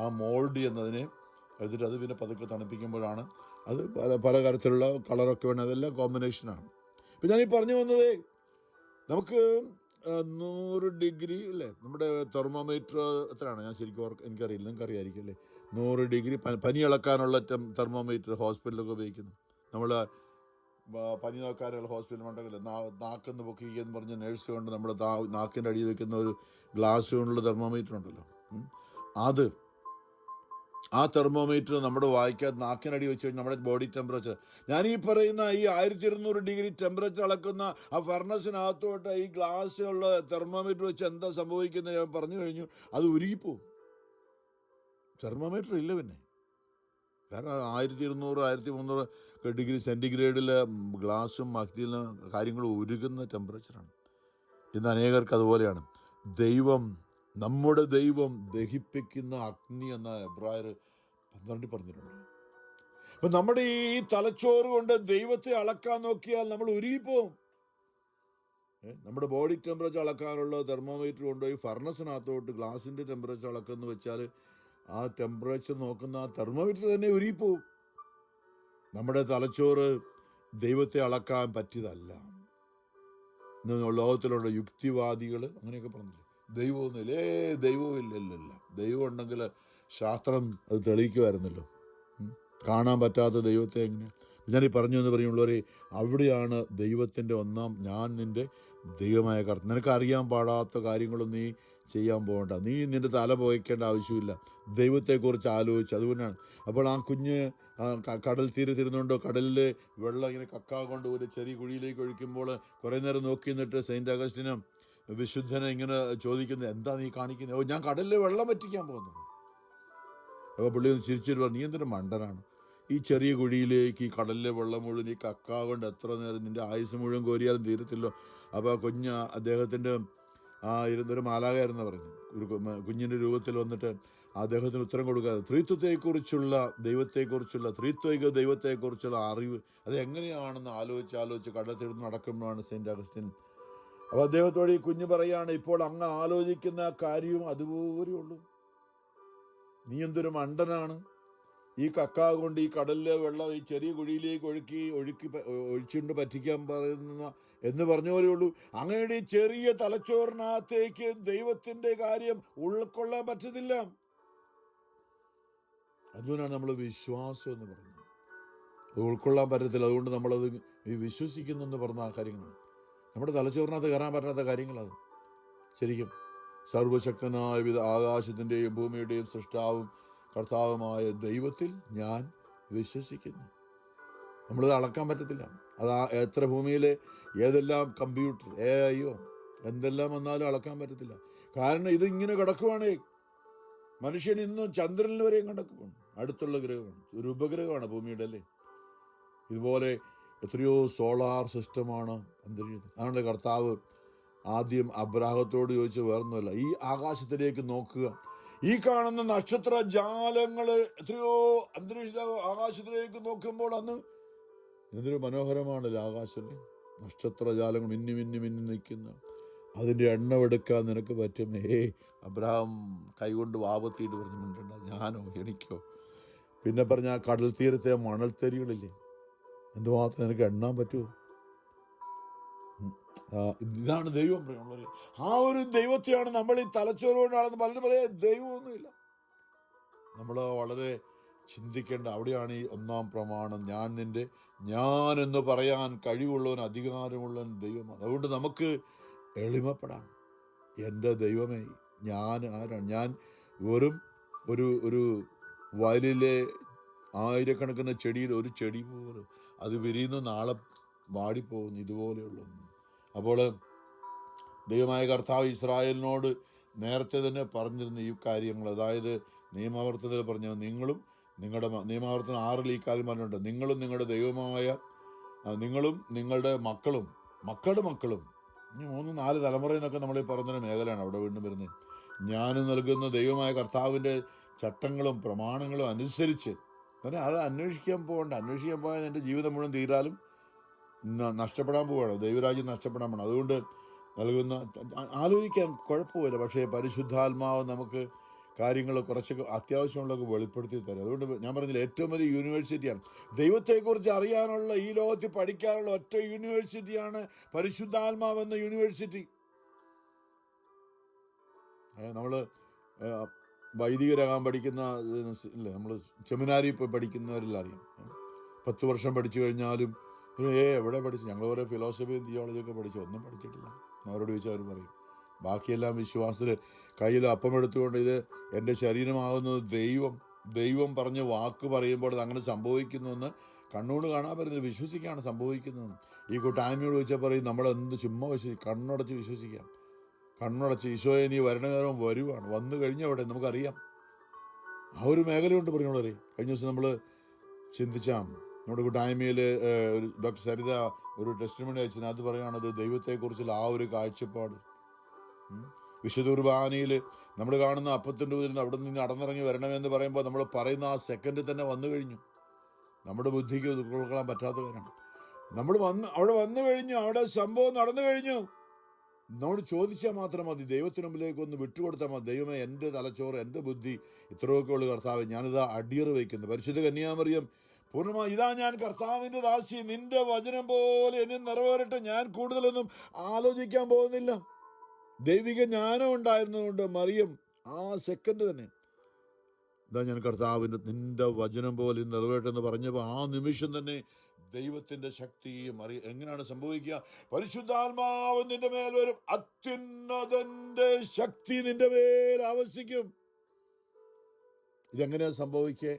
ആ മോൾഡ് എന്നതിനെ എടുത്തിട്ട് അത് പിന്നെ പതുക്കെ തണുപ്പിക്കുമ്പോഴാണ് അത് പല തരത്തിലുള്ള കളറൊക്കെ വേണം, അതെല്ലാം കോമ്പിനേഷനാണ്. ഇപ്പം ഞാനീ പറഞ്ഞു വന്നത്, നമുക്ക് 100 ഡിഗ്രി അല്ലേ നമ്മുടെ തെർമോമീറ്റർ എത്രയാണ് ഞാൻ ശരിക്കും എനിക്കറിയില്ല, നിങ്ങൾക്കറിയായിരിക്കും അല്ലേ, 100 ഡിഗ്രി പനി ഇളക്കാനുള്ള തെർമോമീറ്റർ ഹോസ്പിറ്റലൊക്കെ ഉപയോഗിക്കുന്നു. നമ്മൾ പനി നോക്കാനുള്ള ഹോസ്പിറ്റൽ ഉണ്ടെങ്കിൽ നാക്കെന്ന് പൊക്കിയെന്ന് പറഞ്ഞ് നേഴ്സ് കൊണ്ട് നമ്മുടെ നാക്കിൻ്റെ അടിയിൽ വെക്കുന്ന ഒരു ഗ്ലാസ് കൊണ്ടുള്ള തെർമോമീറ്റർ ഉണ്ടല്ലോ, ആ തെർമോമീറ്റർ നമ്മുടെ വായിക്കകത്ത് നാക്കിനടി വെച്ച് കഴിഞ്ഞാൽ നമ്മുടെ ബോഡി ടെമ്പറേച്ചർ, ഞാൻ ഈ പറയുന്ന ഈ 1200 ഡിഗ്രി ടെമ്പറേച്ചർ അളക്കുന്ന ആ ഫർണസിനകത്തോട്ട് ഈ ഗ്ലാസ്സുള്ള തെർമോമീറ്റർ വെച്ച് എന്താ സംഭവിക്കുന്നത് ഞാൻ പറഞ്ഞു കഴിഞ്ഞു, അത് ഉരുകിപ്പോവും. തെർമോമീറ്റർ ഇല്ല പിന്നെ, കാരണം 1200, 1300 ഡിഗ്രി സെൻറ്റിഗ്രേഡിൽ ഗ്ലാസും മറ്റിൽ കാര്യങ്ങളും ഉരുകുന്ന ടെമ്പറേച്ചറാണ്. ഇന്ന് അനേകർക്ക് അതുപോലെയാണ്. നമ്മുടെ ദൈവം ദഹിപ്പിക്കുന്ന അഗ്നി എന്ന എബ്രായർ 12 പറഞ്ഞിട്ടുണ്ട്. അപ്പം നമ്മുടെ ഈ തലച്ചോറ് കൊണ്ട് ദൈവത്തെ അളക്കാൻ നോക്കിയാൽ നമ്മൾ ഉരുകിപ്പോവും. നമ്മുടെ ബോഡി ടെമ്പറേച്ചർ അളക്കാനുള്ള തെർമോമീറ്റർ കൊണ്ടുപോയി ഫർണസിനകത്തോട്ട് ഗ്ലാസിൻ്റെ ടെമ്പറേച്ചർ അളക്കുന്നു വെച്ചാൽ ആ ടെമ്പറേച്ചർ നോക്കുന്ന ആ തെർമോമീറ്റർ തന്നെ ഉരുകിപ്പോവും. നമ്മുടെ തലച്ചോറ് ദൈവത്തെ അളക്കാൻ പറ്റിയതല്ല. ലോകത്തിലുള്ള യുക്തിവാദികൾ അങ്ങനെയൊക്കെ പറഞ്ഞില്ലേ, ദൈവമൊന്നുമില്ലേ, ദൈവവും ഇല്ലല്ല. ദൈവം ഉണ്ടെങ്കിൽ ശാസ്ത്രം അത് തെളിയിക്കുമായിരുന്നല്ലോ. കാണാൻ പറ്റാത്ത ദൈവത്തെ എങ്ങനെയാണ് ഞാനീ പറഞ്ഞു എന്ന് പറയുള്ളവരെ, അവിടെയാണ് ദൈവത്തിൻ്റെ ഞാൻ നിൻ്റെ ദൈവമായ കർത്താവ്. നിനക്കറിയാൻ പാടാത്ത കാര്യങ്ങളൊന്നും നീ ചെയ്യാൻ പോകണ്ട, നീ നിൻ്റെ തല പോയിക്കേണ്ട ആവശ്യമില്ല, ദൈവത്തെക്കുറിച്ച് ആലോചിച്ച്. അതുകൊണ്ടാണ് അപ്പോൾ ആ കുഞ്ഞ് കടൽ തീരത്തിരുന്നുകൊണ്ട് കടലിൽ വെള്ളം ഇങ്ങനെ കൊണ്ട് ഒരു ചെറിയ കുഴിയിലേക്ക് ഒഴിക്കുമ്പോൾ കുറേ നേരം നോക്കി നിന്നിട്ട് സെയിൻറ്റ് അഗസ്റ്റിനും വിശുദ്ധനെ ഇങ്ങനെ ചോദിക്കുന്നത്, എന്താ നീ കാണിക്കുന്നത്? ഞാൻ കടലിൽ വെള്ളം വറ്റിക്കാൻ പോകുന്നു. അപ്പോൾ പുള്ളി ഒന്ന് ചിരിച്ചിട്ട് പറഞ്ഞു, നീ എന്തൊരു മണ്ടനാണ്, ഈ ചെറിയ കുഴിയിലേക്ക് ഈ കടലിലെ വെള്ളം മുഴുവൻ ഈ കൊണ്ട് എത്ര നേരം നിൻ്റെ ആയുസ് മുഴുവൻ കോരിയാലും തീരത്തില്ലോ. അപ്പോൾ അദ്ദേഹത്തിൻ്റെ ഇരുന്നൊരു മാലാഖയായിരുന്നു പറഞ്ഞു, ഒരു കുഞ്ഞിൻ്റെ രൂപത്തിൽ വന്നിട്ട് അദ്ദേഹത്തിന് ഉത്തരം കൊടുക്കാറ്, ത്രിത്വൈക ദൈവത്തെക്കുറിച്ചുള്ള അറിവ് അത് എങ്ങനെയാണെന്ന് ആലോചിച്ച് കടലിൽ നടക്കുമ്പോഴാണ് സെയിൻറ്റ് അഗസ്റ്റിൻ. അപ്പോൾ അദ്ദേഹത്തോട് ഈ കുഞ്ഞ് പറയാണ്, ഇപ്പോൾ അങ്ങ് ആലോചിക്കുന്ന കാര്യവും അതുപോലെ ഉള്ളൂ, നീ എന്തൊരു മണ്ടനാണ്, ഈ കൊണ്ട് ഈ കടലിലെ വെള്ളം ഈ ചെറിയ കുഴിയിലേക്ക് ഒഴിച്ചുകൊണ്ട് പറ്റിക്കാൻ പറയുന്ന എന്ന് പറഞ്ഞ പോലെ ഉള്ളൂ. അങ്ങയുടെ ഈ ചെറിയ തലച്ചോറിനകത്തേക്ക് ദൈവത്തിൻ്റെ കാര്യം ഉൾക്കൊള്ളാൻ പറ്റത്തില്ല. അതുകൊണ്ടാണ് നമ്മൾ വിശ്വാസം എന്ന് പറയുന്നത്, ഉൾക്കൊള്ളാൻ പറ്റത്തില്ല. അതുകൊണ്ട് നമ്മളത് വിശ്വസിക്കുന്നെന്ന് പറഞ്ഞ ആ കാര്യങ്ങളാണ് നമ്മുടെ തലച്ചോറിനകത്ത് കയറാൻ പറ്റാത്ത കാര്യങ്ങളത്. ശരിക്കും സർവശക്തനായ ആകാശത്തിൻ്റെയും ഭൂമിയുടെയും സൃഷ്ടാവും കർത്താവുമായ ദൈവത്തിൽ ഞാൻ വിശ്വസിക്കുന്നു. നമ്മളത് അളക്കാൻ പറ്റത്തില്ല. അത് എത്ര ഭൂമിയിലെ ഏതെല്ലാം കമ്പ്യൂട്ടർ AI എന്തെല്ലാം വന്നാലും അളക്കാൻ പറ്റത്തില്ല. കാരണം ഇതിങ്ങനെ കിടക്കുവാണേ. മനുഷ്യൻ ഇന്നും ചന്ദ്രനിൽ വരെയും കിടക്കുവാണ്, അടുത്തുള്ള ഗ്രഹമാണ്, ഒരു ഉപഗ്രഹമാണ് ഭൂമിയുടെ അല്ലേ. ഇതുപോലെ എത്രയോ സോളാർ സിസ്റ്റമാണ് അന്തരീക്ഷത്തിൽ. അതുകൊണ്ട് കർത്താവ് ആദ്യം അബ്രാഹത്തോട് ചോദിച്ചു, വേറൊന്നുമല്ല, ഈ ആകാശത്തിലേക്ക് നോക്കുക, ഈ കാണുന്ന നക്ഷത്ര ജാലങ്ങൾ എത്രയോ അന്തരീക്ഷ ആകാശത്തിലേക്ക് നോക്കുമ്പോൾ അന്ന് എന്തൊരു മനോഹരമാണല്ലോ ആകാശം, നക്ഷത്രജാലങ്ങൾ മിന്നി മിന്നി മിന്നി നിൽക്കുന്ന, അതിൻ്റെ എണ്ണമെടുക്കാൻ നിനക്ക് പറ്റും. അബ്രഹാം കൈകൊണ്ട് വാപത്തിയിട്ട് പറഞ്ഞു, മിണ്ടണ്ട, ഞാനോ, എനിക്കോ? പിന്നെ പറഞ്ഞ ആ കടൽ തീരത്തെ മണൽത്തരികളില്ലേ, എന്തുമാത്രം നിനക്ക് എണ്ണാൻ പറ്റുമോ? ഇതാണ് ദൈവം. ആ ഒരു ദൈവത്തെയാണ് നമ്മൾ ഈ തലച്ചോറുകൊണ്ടാണെന്ന് പലരും പറയാം. ദൈവമൊന്നുമില്ല. നമ്മൾ വളരെ ചിന്തിക്കേണ്ട അവിടെയാണ് ഈ ഒന്നാം പ്രമാണം. ഞാൻ എന്ന് പറയാൻ കഴിവുള്ളവൻ, അധികാരമുള്ളവൻ ദൈവമാണ്. അതുകൊണ്ട് നമുക്ക് എളിമപ്പെടാം. എൻ്റെ ദൈവമേ, ഞാൻ ആരാണ്? ഞാൻ വെറും ഒരു വയലിലെ ആയിരക്കണക്കിന് ചെടിയിൽ ഒരു ചെടി പോലും, അത് വിരിയുന്ന നാളെ വാടിപ്പോകുന്നു, ഇതുപോലെയുള്ള. അപ്പോൾ ദൈവമായ കർത്താവ് ഇസ്രായേലിനോട് നേരത്തെ തന്നെ പറഞ്ഞിരുന്ന ഈ കാര്യങ്ങൾ, അതായത് നിയമാവർത്തനത്തിൽ പറഞ്ഞു, നിങ്ങളും നിയമാവർത്തനം 6 ഈ കാര്യം പറഞ്ഞിട്ടുണ്ട്, നിങ്ങളും നിങ്ങളുടെ ദൈവമായ നിങ്ങളും നിങ്ങളുടെ മക്കളും മക്കളുടെ മക്കളും, 3-4 തലമുറ എന്നൊക്കെ നമ്മൾ ഈ പറഞ്ഞൊരു മേഖലയാണ് അവിടെ വീണ്ടും വരുന്നത്. ഞാൻ നൽകുന്ന ദൈവമായ കർത്താവിൻ്റെ ചട്ടങ്ങളും പ്രമാണങ്ങളും അനുസരിച്ച് അത് അന്വേഷിക്കാൻ പോയാൽ എൻ്റെ ജീവിതം മുഴുവൻ തീരാലും നഷ്ടപ്പെടാൻ പോവുകയാണ്, ദൈവരാജ്യം നഷ്ടപ്പെടാൻ പോകണം. അതുകൊണ്ട് നൽകുന്ന ആലോചിക്കാൻ കുഴപ്പമില്ല, പക്ഷേ പരിശുദ്ധാത്മാവ് നമുക്ക് കാര്യങ്ങൾ കുറച്ചൊക്കെ അത്യാവശ്യമുള്ളതൊക്കെ വെളിപ്പെടുത്തി തരും. അതുകൊണ്ട് ഞാൻ പറഞ്ഞില്ല, ഏറ്റവും വലിയ യൂണിവേഴ്സിറ്റിയാണ് ദൈവത്തെക്കുറിച്ച് അറിയാനുള്ള, ഈ ലോകത്തിൽ പഠിക്കാനുള്ള ഒറ്റ യൂണിവേഴ്സിറ്റിയാണ് പരിശുദ്ധാത്മാവെന്ന യൂണിവേഴ്സിറ്റി. നമ്മൾ വൈദികരാകാൻ പഠിക്കുന്ന ഇല്ലേ, നമ്മൾ സെമിനാരിൽ പോയി പഠിക്കുന്നവരെല്ലാം അറിയാം. 10 വർഷം പഠിച്ചു കഴിഞ്ഞാലും എവിടെ പഠിച്ചു? ഞങ്ങൾ ഓരോ ഫിലോസഫിയും തിയോളജിയൊക്കെ പഠിച്ചു, ഒന്നും പഠിച്ചിട്ടില്ല. അവരോട് ചോദിച്ചാൽ അവർ പറയും. ബാക്കിയെല്ലാം വിശ്വാസത്തിൽ കയ്യിൽ അപ്പം എടുത്തുകൊണ്ട് ഇത് എൻ്റെ ശരീരമാകുന്നത് ദൈവം പറഞ്ഞ് വാക്ക് പറയുമ്പോൾ അത് അങ്ങനെ സംഭവിക്കുന്നുവെന്ന് കണ്ണുകൊണ്ട് കാണാൻ പറ്റുന്നത്, വിശ്വസിക്കുകയാണ് സംഭവിക്കുന്നതെന്ന്. ഈ കൂട്ടായ്മയോട് ചോദിച്ചാൽ പറയും, നമ്മളെന്ത് ചുമ്മാ കണ്ണടച്ച് വിശ്വസിക്കാം. കണ്ണടച്ച് ഈശോയെ നീ വരണകാലം വരുവാണ്, വന്നു കഴിഞ്ഞവിടെ നമുക്കറിയാം. ആ ഒരു മേഖലയുണ്ട്. പറഞ്ഞോളേ, കഴിഞ്ഞ ദിവസം നമ്മൾ ചിന്തിച്ചാൽ നമ്മുടെ കൂട്ടായ്മയിൽ ഒരു ഡോക്ടർ സരിത ഒരു ടെസ്റ്റിമണി അയച്ചത്, അത് പറയുകയാണത് ദൈവത്തെക്കുറിച്ചുള്ള ആ ഒരു കാഴ്ചപ്പാട്. വിശുദ്ധ കുർബാനയിൽ നമ്മൾ കാണുന്ന അപ്പത്തിൻ്റെ ഉദരം അവിടെ നിന്ന് നടന്നിറങ്ങി വരണമെന്ന് പറയുമ്പോൾ നമ്മൾ പറയുന്ന ആ സെക്കൻഡിൽ തന്നെ വന്നു കഴിഞ്ഞു. നമ്മുടെ ബുദ്ധിക്ക് ഉൾക്കൊള്ളാൻ പറ്റാത്ത കാര്യമാണ്. നമ്മൾ അവിടെ വന്നു കഴിഞ്ഞു, അവിടെ സംഭവം നടന്നു കഴിഞ്ഞു. നമ്മോട് ചോദിച്ചാൽ മാത്രം മതി, ദൈവത്തിന് മുമ്പിലേക്ക് ഒന്ന് വിട്ടുകൊടുത്താൽ മതി. ദൈവമേ, എൻ്റെ തലച്ചോറ്, എൻ്റെ ബുദ്ധി ഇത്രയൊക്കെ ഉള്ളു കർത്താവ്, ഞാനിതാ അടിയർ വയ്ക്കുന്നു. പരിശുദ്ധ കന്യാമറിയം പൂർണ്ണമായി, ഇതാ ഞാൻ കർത്താവിൻ്റെ ദാസി, നിന്റെ വചനം പോലെ എന്നെ നിറവേറട്ടെ. ഞാൻ കൂടുതലൊന്നും ആലോചിക്കാൻ പോകുന്നില്ല. ദൈവിക ജ്ഞാനം ഉണ്ടായിരുന്നതുകൊണ്ട് മറിയം ആ സെക്കൻഡ് തന്നെ, ഇതാ ഞാൻ കർത്താവിൻ്റെ നിന്റെ വചനം പോലെ നിറവേറട്ടെ എന്ന് പറഞ്ഞപ്പോൾ ആ നിമിഷം തന്നെ ദൈവത്തിൻ്റെ ശക്തി എങ്ങനെയാണ് സംഭവിക്കുക? പരിശുദ്ധാത്മാവ് നിന്റെ മേൽ വരും, അത്യുന്നതന്റെ ശക്തി നിന്റെ മേൽ ആവസിക്കും. ഇതെങ്ങനെയാ സംഭവിക്കേ?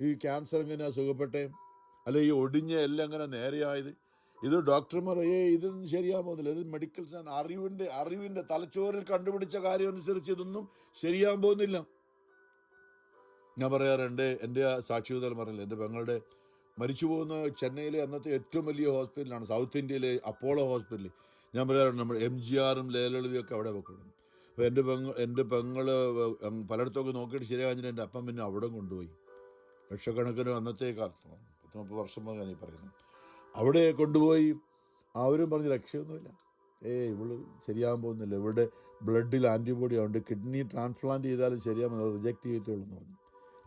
ഈ ക്യാൻസർ എങ്ങനെയാ സുഖപ്പെട്ടെ? അല്ലെ ഈ ഒടിഞ്ഞ എല്ലാം എങ്ങനെ നേരെയായത്? ഇത് ഡോക്ടർമാർ ഇതൊന്നും ശരിയാൻ പോകുന്നില്ല. ഇത് മെഡിക്കൽ സയൻസ് അറിവിൻ്റെ തലച്ചോറിൽ കണ്ടുപിടിച്ച കാര്യം അനുസരിച്ച് ഇതൊന്നും ശരിയാൻ പോകുന്നില്ല. ഞാൻ പറയാറുണ്ട്, എൻ്റെ സാക്ഷിതൽ പറഞ്ഞില്ല, എൻ്റെ പെങ്ങളുടെ മരിച്ചു പോകുന്ന ചെന്നൈയിലെ അന്നത്തെ ഏറ്റവും വലിയ ഹോസ്പിറ്റലാണ്, സൗത്ത് ഇന്ത്യയിലെ അപ്പോളോ ഹോസ്പിറ്റൽ. ഞാൻ പറയാറുണ്ട്, നമ്മൾ MGRും ലയലളിതയൊക്കെ അവിടെ വെക്കണം. അപ്പോൾ എൻ്റെ പെങ്ങൾ പലയിടത്തൊക്കെ നോക്കിയിട്ട് ശരിയാകാഞ്ഞിട്ട് എൻ്റെ അപ്പം പിന്നെ അവിടെ കൊണ്ടുപോയി. ലക്ഷക്കണക്കിന് അന്നത്തെ കാലത്ത് 30 വർഷം മുതലാണ് ഈ പറയുന്നത്. അവിടെ കൊണ്ടുപോയി അവരും പറഞ്ഞ് രക്ഷയൊന്നുമില്ല, ഇവള് ശരിയാകാൻ പോകുന്നില്ല, ഇവളുടെ ബ്ലഡിൽ ആൻറ്റിബോഡി ഉണ്ട്, കിഡ്നി ട്രാൻസ്പ്ലാന്റ് ചെയ്താലും ശരിയാകുമ്പോൾ റിജക്റ്റ് ചെയ്തിട്ടുള്ളൂ എന്ന് പറഞ്ഞു.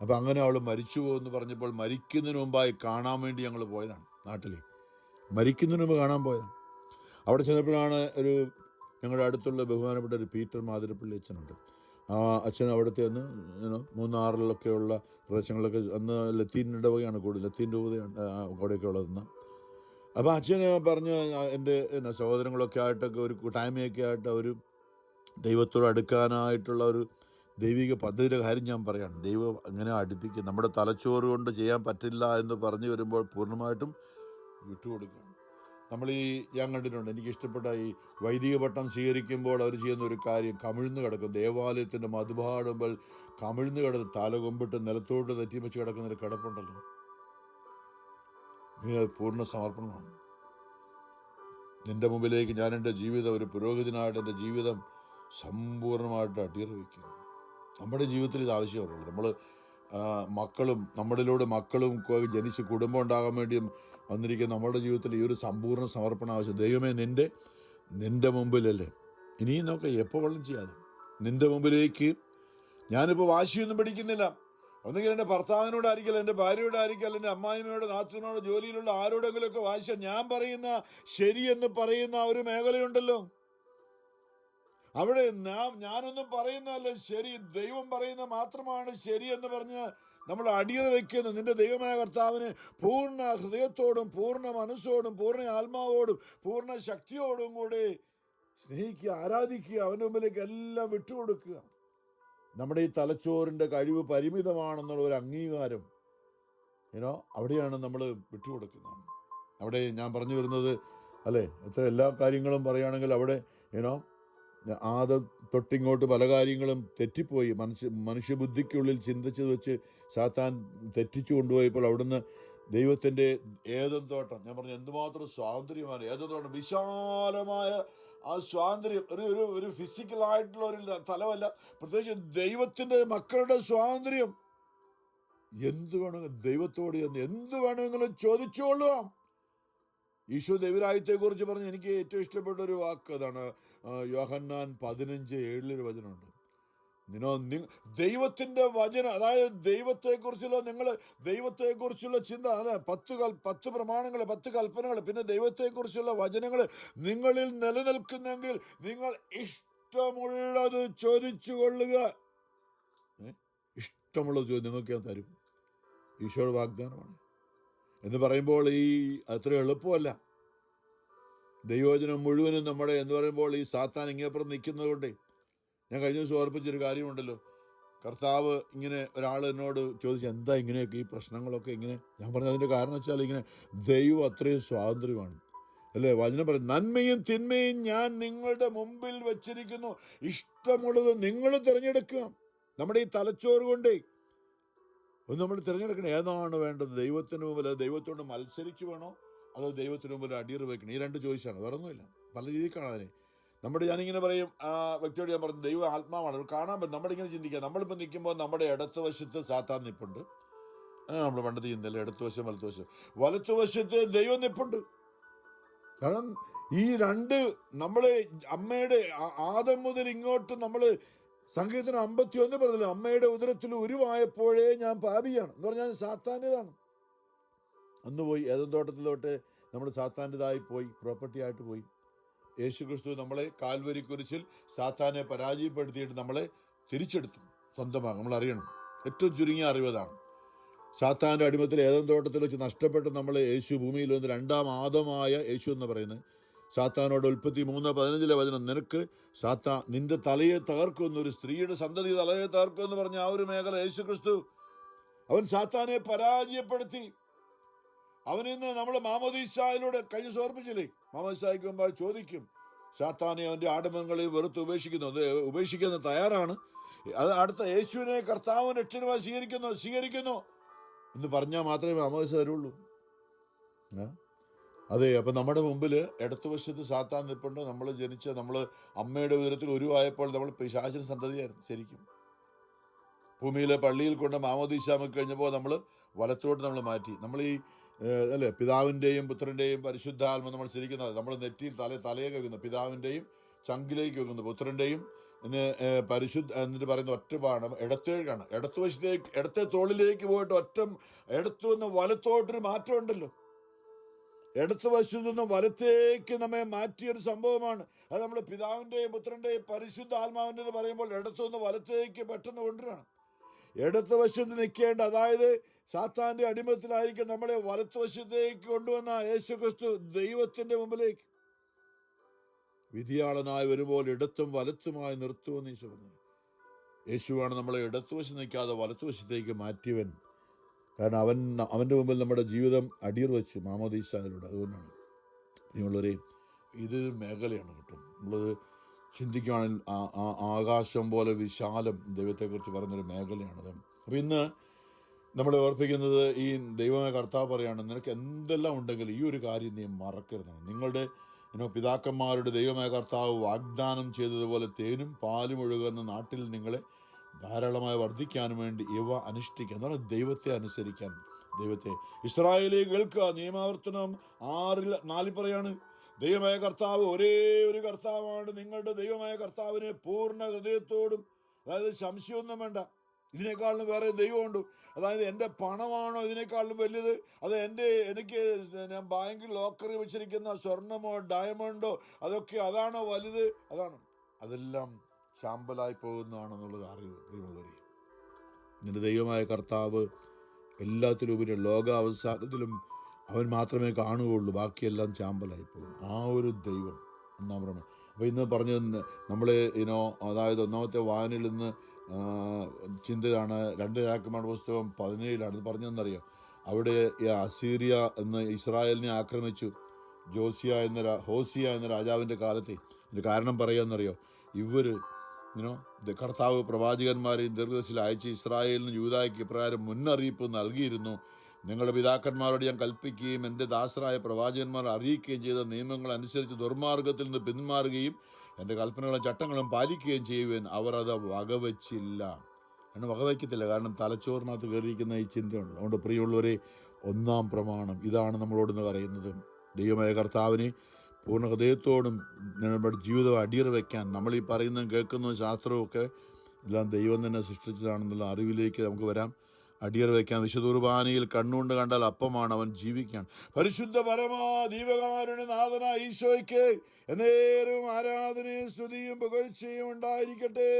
അപ്പോൾ അങ്ങനെ അവൾ മരിച്ചു പോകുമെന്ന് പറഞ്ഞപ്പോൾ മരിക്കുന്നതിന് മുമ്പായി കാണാൻ വേണ്ടി ഞങ്ങൾ പോയതാണ്. നാട്ടിൽ മരിക്കുന്നതിന് മുമ്പ് കാണാൻ പോയതാണ്. അവിടെ ചെന്നപ്പോഴാണ് ഞങ്ങളുടെ അടുത്തുള്ള ബഹുമാനപ്പെട്ട ഒരു പീറ്റർ മാതിരപ്പള്ളി അച്ഛനുണ്ട്. ആ അച്ഛൻ അവിടുത്തെ ഒന്ന് മൂന്നാറിലൊക്കെയുള്ള പ്രദേശങ്ങളിലൊക്കെ അന്ന് ലത്തീൻ ഇടവകയാണ് കൂടുതൽ, ലത്തീൻ രൂപതയാണ് അവിടെയൊക്കെ ഉള്ളതെന്ന്. അപ്പോൾ അച്ഛന് പറഞ്ഞ് എൻ്റെ സഹോദരങ്ങളൊക്കെ ആയിട്ടൊക്കെ ഒരു കൂട്ടായ്മയൊക്കെ ആയിട്ട് ഒരു ദൈവത്തോട് അടുക്കാനായിട്ടുള്ള ഒരു ദൈവിക പദ്ധതിയുടെ കാര്യം ഞാൻ പറയാണ്. ദൈവം അങ്ങനെ അടുപ്പിക്കും. നമ്മുടെ തലച്ചോറ് കൊണ്ട് ചെയ്യാൻ പറ്റില്ല എന്ന് പറഞ്ഞു വരുമ്പോൾ പൂർണ്ണമായിട്ടും വിട്ടുകൊടുക്കണം. നമ്മൾ ഞാൻ കണ്ടിട്ടുണ്ട്, എനിക്കിഷ്ടപ്പെട്ട ഈ വൈദിക പട്ടം സ്വീകരിക്കുമ്പോൾ അവർ ചെയ്യുന്ന ഒരു കാര്യം, കമിഴ്ന്ന് കിടക്കും. ദേവാലയത്തിൻ്റെ മധുപാടുമ്പോൾ കമിഴ്ന്ന് കിടന്ന് തല കൊമ്പിട്ട് നിലത്തോട്ട് തെറ്റി വെച്ച് കിടക്കുന്നൊരു കിടപ്പുണ്ടല്ലോ, പൂർണ്ണ സമർപ്പണമാണ്. നിൻ്റെ മുമ്പിലേക്ക് ഞാൻ എൻ്റെ ജീവിതം, ഒരു പുരോഹിതനായിട്ട് എൻ്റെ ജീവിതം സമ്പൂർണ്ണമായിട്ട് അടിയറവെക്കുന്നു. നമ്മുടെ ജീവിതത്തിൽ ഇത് ആവശ്യമുള്ളൂ. നമ്മൾ നമ്മളിലൂടെ മക്കളും ജനിച്ച് കുടുംബം ഉണ്ടാകാൻ വേണ്ടിയും വന്നിരിക്കുന്ന നമ്മുടെ ജീവിതത്തിൽ ഈ ഒരു സമ്പൂർണ്ണ സമർപ്പണം ആവശ്യം. ദൈവമേ, നിൻ്റെ മുമ്പിലല്ലേ, ഇനിയും നമുക്ക് എപ്പോൾ വെള്ളം ചെയ്യാതെ നിൻ്റെ മുമ്പിലേക്ക് ഞാനിപ്പോൾ വാശിയൊന്നും പിടിക്കുന്നില്ല. ഒന്നുകിൽ എൻ്റെ ഭർത്താവിനോടായിരിക്കൽ, എൻ്റെ ഭാര്യയോടായിരിക്കൽ, എൻ്റെ അമ്മായിമ്മയോട്, നാത്തൂനോട്, ജോലിയിലുള്ള ആരോടെങ്കിലുമൊക്കെ വാശി. ഞാൻ പറയുന്ന ശരിയെന്ന് പറയുന്ന ഒരു മേഖലയുണ്ടല്ലോ, അവിടെ ഞാനൊന്നും പറയുന്നതല്ല ശരി, ദൈവം പറയുന്ന മാത്രമാണ് ശരി എന്ന് പറഞ്ഞ് നമ്മൾ അടിയറ വയ്ക്കുന്നു. നിന്റെ ദൈവമായ കർത്താവിന് പൂർണ്ണ ഹൃദയത്തോടും പൂർണ്ണ മനസ്സോടും പൂർണ്ണ ആത്മാവോടും പൂർണ്ണ ശക്തിയോടും കൂടി സ്നേഹിക്കുക, ആരാധിക്കുക, അവൻ്റെ മുമ്പിലേക്ക് എല്ലാം വിട്ടുകൊടുക്കുക. നമ്മുടെ ഈ തലച്ചോറിൻ്റെ കഴിവ് പരിമിതമാണെന്നുള്ള ഒരു അംഗീകാരം അവിടെയാണ് നമ്മൾ വിട്ടുകൊടുക്കുന്നത്. അവിടെ ഞാൻ പറഞ്ഞു വരുന്നത് അല്ലേ, എല്ലാ കാര്യങ്ങളും പറയുകയാണെങ്കിൽ അവിടെ ആദ്യം തൊട്ടിങ്ങോട്ട് പല കാര്യങ്ങളും തെറ്റിപ്പോയി. മനുഷ്യബുദ്ധിക്കുള്ളിൽ ചിന്തിച്ചത് വെച്ച് സാത്താൻ തെറ്റിച്ചു കൊണ്ടുപോയപ്പോൾ അവിടുന്ന് ദൈവത്തിൻ്റെ ഏദൻ തോട്ടം, ഞാൻ പറഞ്ഞു എന്തുമാത്രം സ്വാതന്ത്ര്യമാണ് ഏദൻ തോട്ടം, വിശാലമായ ആ സ്വാതന്ത്ര്യം, ഒരു ഫിസിക്കലായിട്ടുള്ള ഒരു തലമല്ല, പ്രത്യേകിച്ച് ദൈവത്തിൻ്റെ മക്കളുടെ സ്വാതന്ത്ര്യം. എന്ത് വേണമെങ്കിലും ദൈവത്തോട് എന്ത് വേണമെങ്കിലും ചോദിച്ചുകൊള്ളുക. ഈശോ ദൈവരാജ്യത്തെക്കുറിച്ച് പറഞ്ഞ് എനിക്ക് ഏറ്റവും ഇഷ്ടപ്പെട്ട ഒരു വാക്ക് അതാണ്. യോഹന്നാൻ 15:7 വചനമുണ്ട്. ദൈവത്തിൻ്റെ വചനം, അതായത് ദൈവത്തെക്കുറിച്ചുള്ള ചിന്ത, അതെ 10 പ്രമാണങ്ങൾ, 10 കൽപ്പനകൾ, പിന്നെ ദൈവത്തെക്കുറിച്ചുള്ള വചനങ്ങൾ നിങ്ങളിൽ നിലനിൽക്കുന്നെങ്കിൽ നിങ്ങൾ ഇഷ്ടമുള്ളത് ചോദിച്ചു കൊള്ളുക. ഇഷ്ടമുള്ളത് ചോദ്യം നിങ്ങൾക്ക് ഞാൻ തരും. ഈശോയുടെ വാഗ്ദാനമാണ് എന്ന് പറയുമ്പോൾ അത്ര എളുപ്പമല്ല. ദൈവവചനം മുഴുവനും നമ്മുടെ എന്ന് പറയുമ്പോൾ ഈ സാത്താൻ ഇങ്ങേപ്പുറം നിൽക്കുന്നത് കൊണ്ടേ, ഞാൻ കഴിഞ്ഞ ദിവസം ഓർപ്പിച്ചൊരു കാര്യമുണ്ടല്ലോ, കർത്താവ് ഇങ്ങനെ ഒരാൾ എന്നോട് ചോദിച്ചു എന്താ ഇങ്ങനെയൊക്കെ ഈ പ്രശ്നങ്ങളൊക്കെ ഇങ്ങനെ. ഞാൻ പറഞ്ഞ അതിൻ്റെ കാരണം വെച്ചാൽ ഇങ്ങനെ ദൈവം അത്രയും സ്വാതന്ത്ര്യമാണ് അല്ലേ. വചനം പറയും നന്മയും തിന്മയും ഞാൻ നിങ്ങളുടെ മുമ്പിൽ വച്ചിരിക്കുന്നു, ഇഷ്ടമുള്ളത് നിങ്ങൾ തിരഞ്ഞെടുക്കുക. നമ്മുടെ ഈ തലച്ചോറ് കൊണ്ടേ നമ്മൾ തിരഞ്ഞെടുക്കണം ഏതാണ് വേണ്ടത്. ദൈവത്തിന് മുമ്പിൽ ദൈവത്തോട് മത്സരിച്ച് വേണോ അതോ ദൈവത്തിന് മുമ്പിൽ അടിയറ വയ്ക്കണം? ഈ 2 ചോയ്സാണ്, വേറൊന്നുമില്ല. പല രീതിയിൽ കാണാൻ അതിനെ ഞാനിങ്ങനെ പറയും, ആ വ്യക്തിയോട് ഞാൻ പറഞ്ഞു ദൈവം ആത്മാവാണ്, കാണാൻ പറ്റും. നമ്മളിങ്ങനെ ചിന്തിക്കുക, നമ്മളിപ്പോൾ നിൽക്കുമ്പോൾ നമ്മുടെ ഇടത്തുവശത്ത് സാത്താൻ നിൽപ്പുണ്ട്. നമ്മൾ പണ്ടത്തെ ചിന്തയില്ല, ഇടത്തുവശം വലത്തുവശത്ത് ദൈവം നിൽപ്പുണ്ട്. കാരണം ഈ 2 നമ്മളെ അമ്മയുടെ ആദം മുതൽ ഇങ്ങോട്ട് നമ്മൾ സങ്കീർത്തനം 51 പറഞ്ഞല്ലോ, അമ്മയുടെ ഉദരത്തിൽ ഉരുവായപ്പോഴേ ഞാൻ പാപിയാണ് എന്ന് പറഞ്ഞാൽ സാത്താൻ്റെതാണ്. അന്ന് പോയി ഏദൻ തോട്ടത്തിലോട്ട് നമ്മൾ സാത്താൻ്റെതായി പോയി, പ്രോപ്പർട്ടി ആയിട്ട് പോയി. യേശു ക്രിസ്തു നമ്മളെ കാൽവരി കുരിശിൽ സാത്താനെ പരാജയപ്പെടുത്തിയിട്ട് നമ്മളെ തിരിച്ചെടുത്തു സ്വന്തമാകും. നമ്മൾ അറിയണം, ഏറ്റവും ചുരുങ്ങിയ അറിവതാണ്. സാത്താൻ്റെ അടിമത്തിൽ ഏദൻ തോട്ടത്തിൽ വെച്ച് നഷ്ടപ്പെട്ട് നമ്മളെ യേശു ഭൂമിയിൽ വന്ന് 2ാം ആദമായ യേശു എന്ന് പറയുന്നത്. സാത്താനോട് ഉൽപ്പത്തി 3:15 വചനം, നിന്റെ തലയെ തകർക്കുമെന്ന്, ഒരു സ്ത്രീയുടെ സന്തതി തലയെ തകർക്കുമെന്ന് പറഞ്ഞ ആ ഒരു മേഖല യേശു ക്രിസ്തു അവൻ സാത്താനെ പരാജയപ്പെടുത്തി. അവനിന്ന് നമ്മൾ മാമോദീസായിലൂടെ കഴിഞ്ഞ് സമർപ്പിച്ചില്ലേ, മാമോദീസായ്ക്ക് മുമ്പാൽ ചോദിക്കും സാത്താനെ അവൻ്റെ ആഡംബരങ്ങളെ വെറുത്ത് ഉപേക്ഷിക്കുന്ന തയ്യാറാണ്. അത് അടുത്ത യേശുവിനെ കർത്താവും രക്ഷകനുമായി സ്വീകരിക്കുന്നു എന്ന് പറഞ്ഞാൽ മാത്രമേ മാമോദീസ തരുള്ളൂ. അതെ, അപ്പം നമ്മുടെ മുമ്പിൽ ഇടത്തുവശത്ത് സാത്താൻ നിൽപ്പുണ്ട്. നമ്മൾ അമ്മയുടെ ഉദരത്തിൽ ഉരുവായപ്പോൾ നമ്മൾ പിശാചിന് സന്തതിയായിരുന്നു. ശരിക്കും ഭൂമിയിലെ പള്ളിയിൽ കൊണ്ട് മാമോദീസാമൊക്കെ കഴിഞ്ഞപ്പോൾ നമ്മൾ വലത്തോട്ട് നമ്മൾ മാറ്റി. നമ്മൾ ഈ അല്ലേ പിതാവിൻ്റെയും പുത്രൻ്റെയും പരിശുദ്ധാത്മ നമ്മൾ ശരിക്കുന്നത് നമ്മൾ നെറ്റിയിൽ തലയൊക്കെ വെക്കുന്നു, പിതാവിൻ്റെയും ചങ്കിലേക്ക് വെക്കുന്നു, പുത്രൻ്റെയും എന്നിട്ട് പറയുന്ന ഒറ്റപ്പാണ് ഇടത്തേക്കാണ്. ഇടത്തെ തോളിലേക്ക് പോയിട്ട് ഇടത്തുനിന്ന് വലത്തോട്ടൊരു മാറ്റമുണ്ടല്ലോ. ഇടത്ത് വശത്തു നിന്നും വലത്തേക്ക് നമ്മെ മാറ്റിയൊരു സംഭവമാണ് അത്. നമ്മൾ പിതാവിൻ്റെയും പുത്രൻ്റെയും പരിശുദ്ധ ആത്മാവിൻ്റെ എന്ന് പറയുമ്പോൾ ഇടത്തു നിന്ന് വലത്തേക്ക് പെട്ടെന്ന് കൊണ്ടുവരണം. ഇടത്ത് വശത്ത് നിൽക്കേണ്ട, അതായത് സാത്താൻ്റെ അടിമത്തിലായിരിക്കും നമ്മളെ വലത്ത് വശത്തേക്ക് കൊണ്ടുവന്ന യേശു ക്രിസ്തു ദൈവത്തിൻ്റെ മുമ്പിലേക്ക് വിധിയാളനായി വരുമ്പോൾ ഇടത്തും വലത്തുമായി നിർത്തുമെന്ന് യേശു പറഞ്ഞു. യേശുവാണ് നമ്മളെ ഇടത്തുവശം നിൽക്കാതെ വലത്തുവശത്തേക്ക് മാറ്റിയവൻ. കാരണം അവൻ്റെ മുമ്പിൽ നമ്മുടെ ജീവിതം അടിയർ വെച്ചു മാമോദീസായിലൂടെ. അതുകൊണ്ടാണ് നിങ്ങളൊരു ഇത് മേഖലയാണ് കേട്ടോ. നമ്മളത് ചിന്തിക്കുകയാണെങ്കിൽ ആകാശം പോലെ വിശാലം ദൈവത്തെക്കുറിച്ച് പറയുന്നൊരു മേഖലയാണത്. അപ്പോൾ ഇന്ന് നമ്മളെ ഓർപ്പിക്കുന്നത് ഈ ദൈവമായ കർത്താവ് പറയാണ്, നിനക്ക് എന്തെല്ലാം ഉണ്ടെങ്കിലും ഈ ഒരു കാര്യം നീ മറക്കരുതാണ്. നിങ്ങളുടെ പിതാക്കന്മാരുടെ ദൈവമായ കർത്താവ് വാഗ്ദാനം ചെയ്തതുപോലെ തേനും പാലും ഒഴുകുന്ന നാട്ടിൽ നിങ്ങളെ ധാരാളമായി വർദ്ധിക്കാൻ വേണ്ടി ഇവ അനുഷ്ഠിക്കുക എന്ന് പറഞ്ഞാൽ ദൈവത്തെ അനുസരിക്കാൻ. ദൈവത്തെ ഇസ്രായേലേ കേൾക്കുക. നിയമാവർത്തനം 6:4 പറയാണ്, ദൈവമായ കർത്താവ് ഒരേ ഒരു കർത്താവാണ്. നിങ്ങളുടെ ദൈവമായ കർത്താവിനെ പൂർണ്ണ ഹൃദയത്തോടും, അതായത് സംശയമൊന്നും വേണ്ട, ഇതിനേക്കാളും വേറെ ദൈവമുണ്ട്. അതായത് എൻ്റെ പണമാണോ ഇതിനേക്കാളും വലുത്? അത് എനിക്ക് ഞാൻ ബാങ്കിൽ ലോക്കറിൽ വെച്ചിരിക്കുന്ന സ്വർണമോ ഡയമണ്ടോ അതാണോ വലുത്? അതെല്ലാം ശാമ്പലായി പോകുന്നതാണെന്നുള്ളൊരു അറിവ് പ്രിയമുള്ളവരെ. നിന്റെ ദൈവമായ കർത്താവ് എല്ലാത്തിലും ഉപരി ലോകാവസാനത്തിലും അവൻ മാത്രമേ കാണുകയുള്ളൂ, ബാക്കിയെല്ലാം ചാമ്പലായി പോകും. ആ ഒരു ദൈവം ഒന്നാം പ്രമാണം. അപ്പോൾ ഇന്ന് പറഞ്ഞത് നമ്മൾ അതായത് ഒന്നാമത്തെ വായനയിൽ നിന്ന് ചിന്തയാണ് 2 രാജാക്കന്മാരുടെ പുസ്തകം 17 ഇത് പറഞ്ഞതെന്നറിയോ? അവിടെ അസീറിയ എന്ന് ഇസ്രായേലിനെ ആക്രമിച്ചു ഹോസിയ എന്ന രാജാവിൻ്റെ കാലത്തെ. ഇതിൻ്റെ കാരണം പറയാമെന്നറിയോ? ഇവർ കർത്താവ് പ്രവാചകന്മാരെയും ദീർഘദർശിൽ അയച്ച് ഇസ്രായേലിനും യൂദായ്ക്ക് ഇപ്രകാരം മുന്നറിയിപ്പ് നൽകിയിരുന്നു. നിങ്ങളുടെ പിതാക്കന്മാരോട് ഞാൻ കൽപ്പിക്കുകയും എൻ്റെ ദാസരായ പ്രവാചകന്മാർ അറിയിക്കുകയും ചെയ്ത നിയമങ്ങൾ അനുസരിച്ച് ദുർമാർഗത്തിൽ നിന്ന് പിന്മാറുകയും എൻ്റെ കൽപ്പനകളും ചട്ടങ്ങളും പാലിക്കുകയും ചെയ്യുവാൻ അവർ അത് വകവച്ചില്ല. വകവയ്ക്കത്തില്ല, കാരണം തലച്ചോറിനകത്ത് കയറിയിരിക്കുന്ന ഈ ചിന്തയുണ്ട്. അതുകൊണ്ട് പ്രിയമുള്ളവരെ, ഒന്നാം പ്രമാണം ഇതാണ് നമ്മളോടൊന്ന് പറയുന്നത്. ദൈവമായ കർത്താവിനെ പൂർണ്ണ ഹൃദയത്തോടും നമ്മുടെ ജീവിതം അടിയറ വയ്ക്കാൻ. നമ്മൾ ഈ പറയുന്നതും കേൾക്കുന്നതും ശാസ്ത്രവും എല്ലാം ദൈവം തന്നെ സൃഷ്ടിച്ചതാണെന്നുള്ള അറിവിലേക്ക് നമുക്ക് വരാം. അടിയറ വയ്ക്കാൻ. വിശുദ്ധ കുർബാനയിൽ കണ്ണുകൊണ്ട് കണ്ടാൽ അപ്പമാണ്, അവൻ ജീവിക്കാൻ. പരിശുദ്ധ പരമാ ദീപകാരുണ്യ നാഥനായ ഈശോയ്ക്ക് എന്നേരവും ആരാധനയും സ്തുതിയും പുകഴ്ചയും ഉണ്ടായിരിക്കട്ടെ.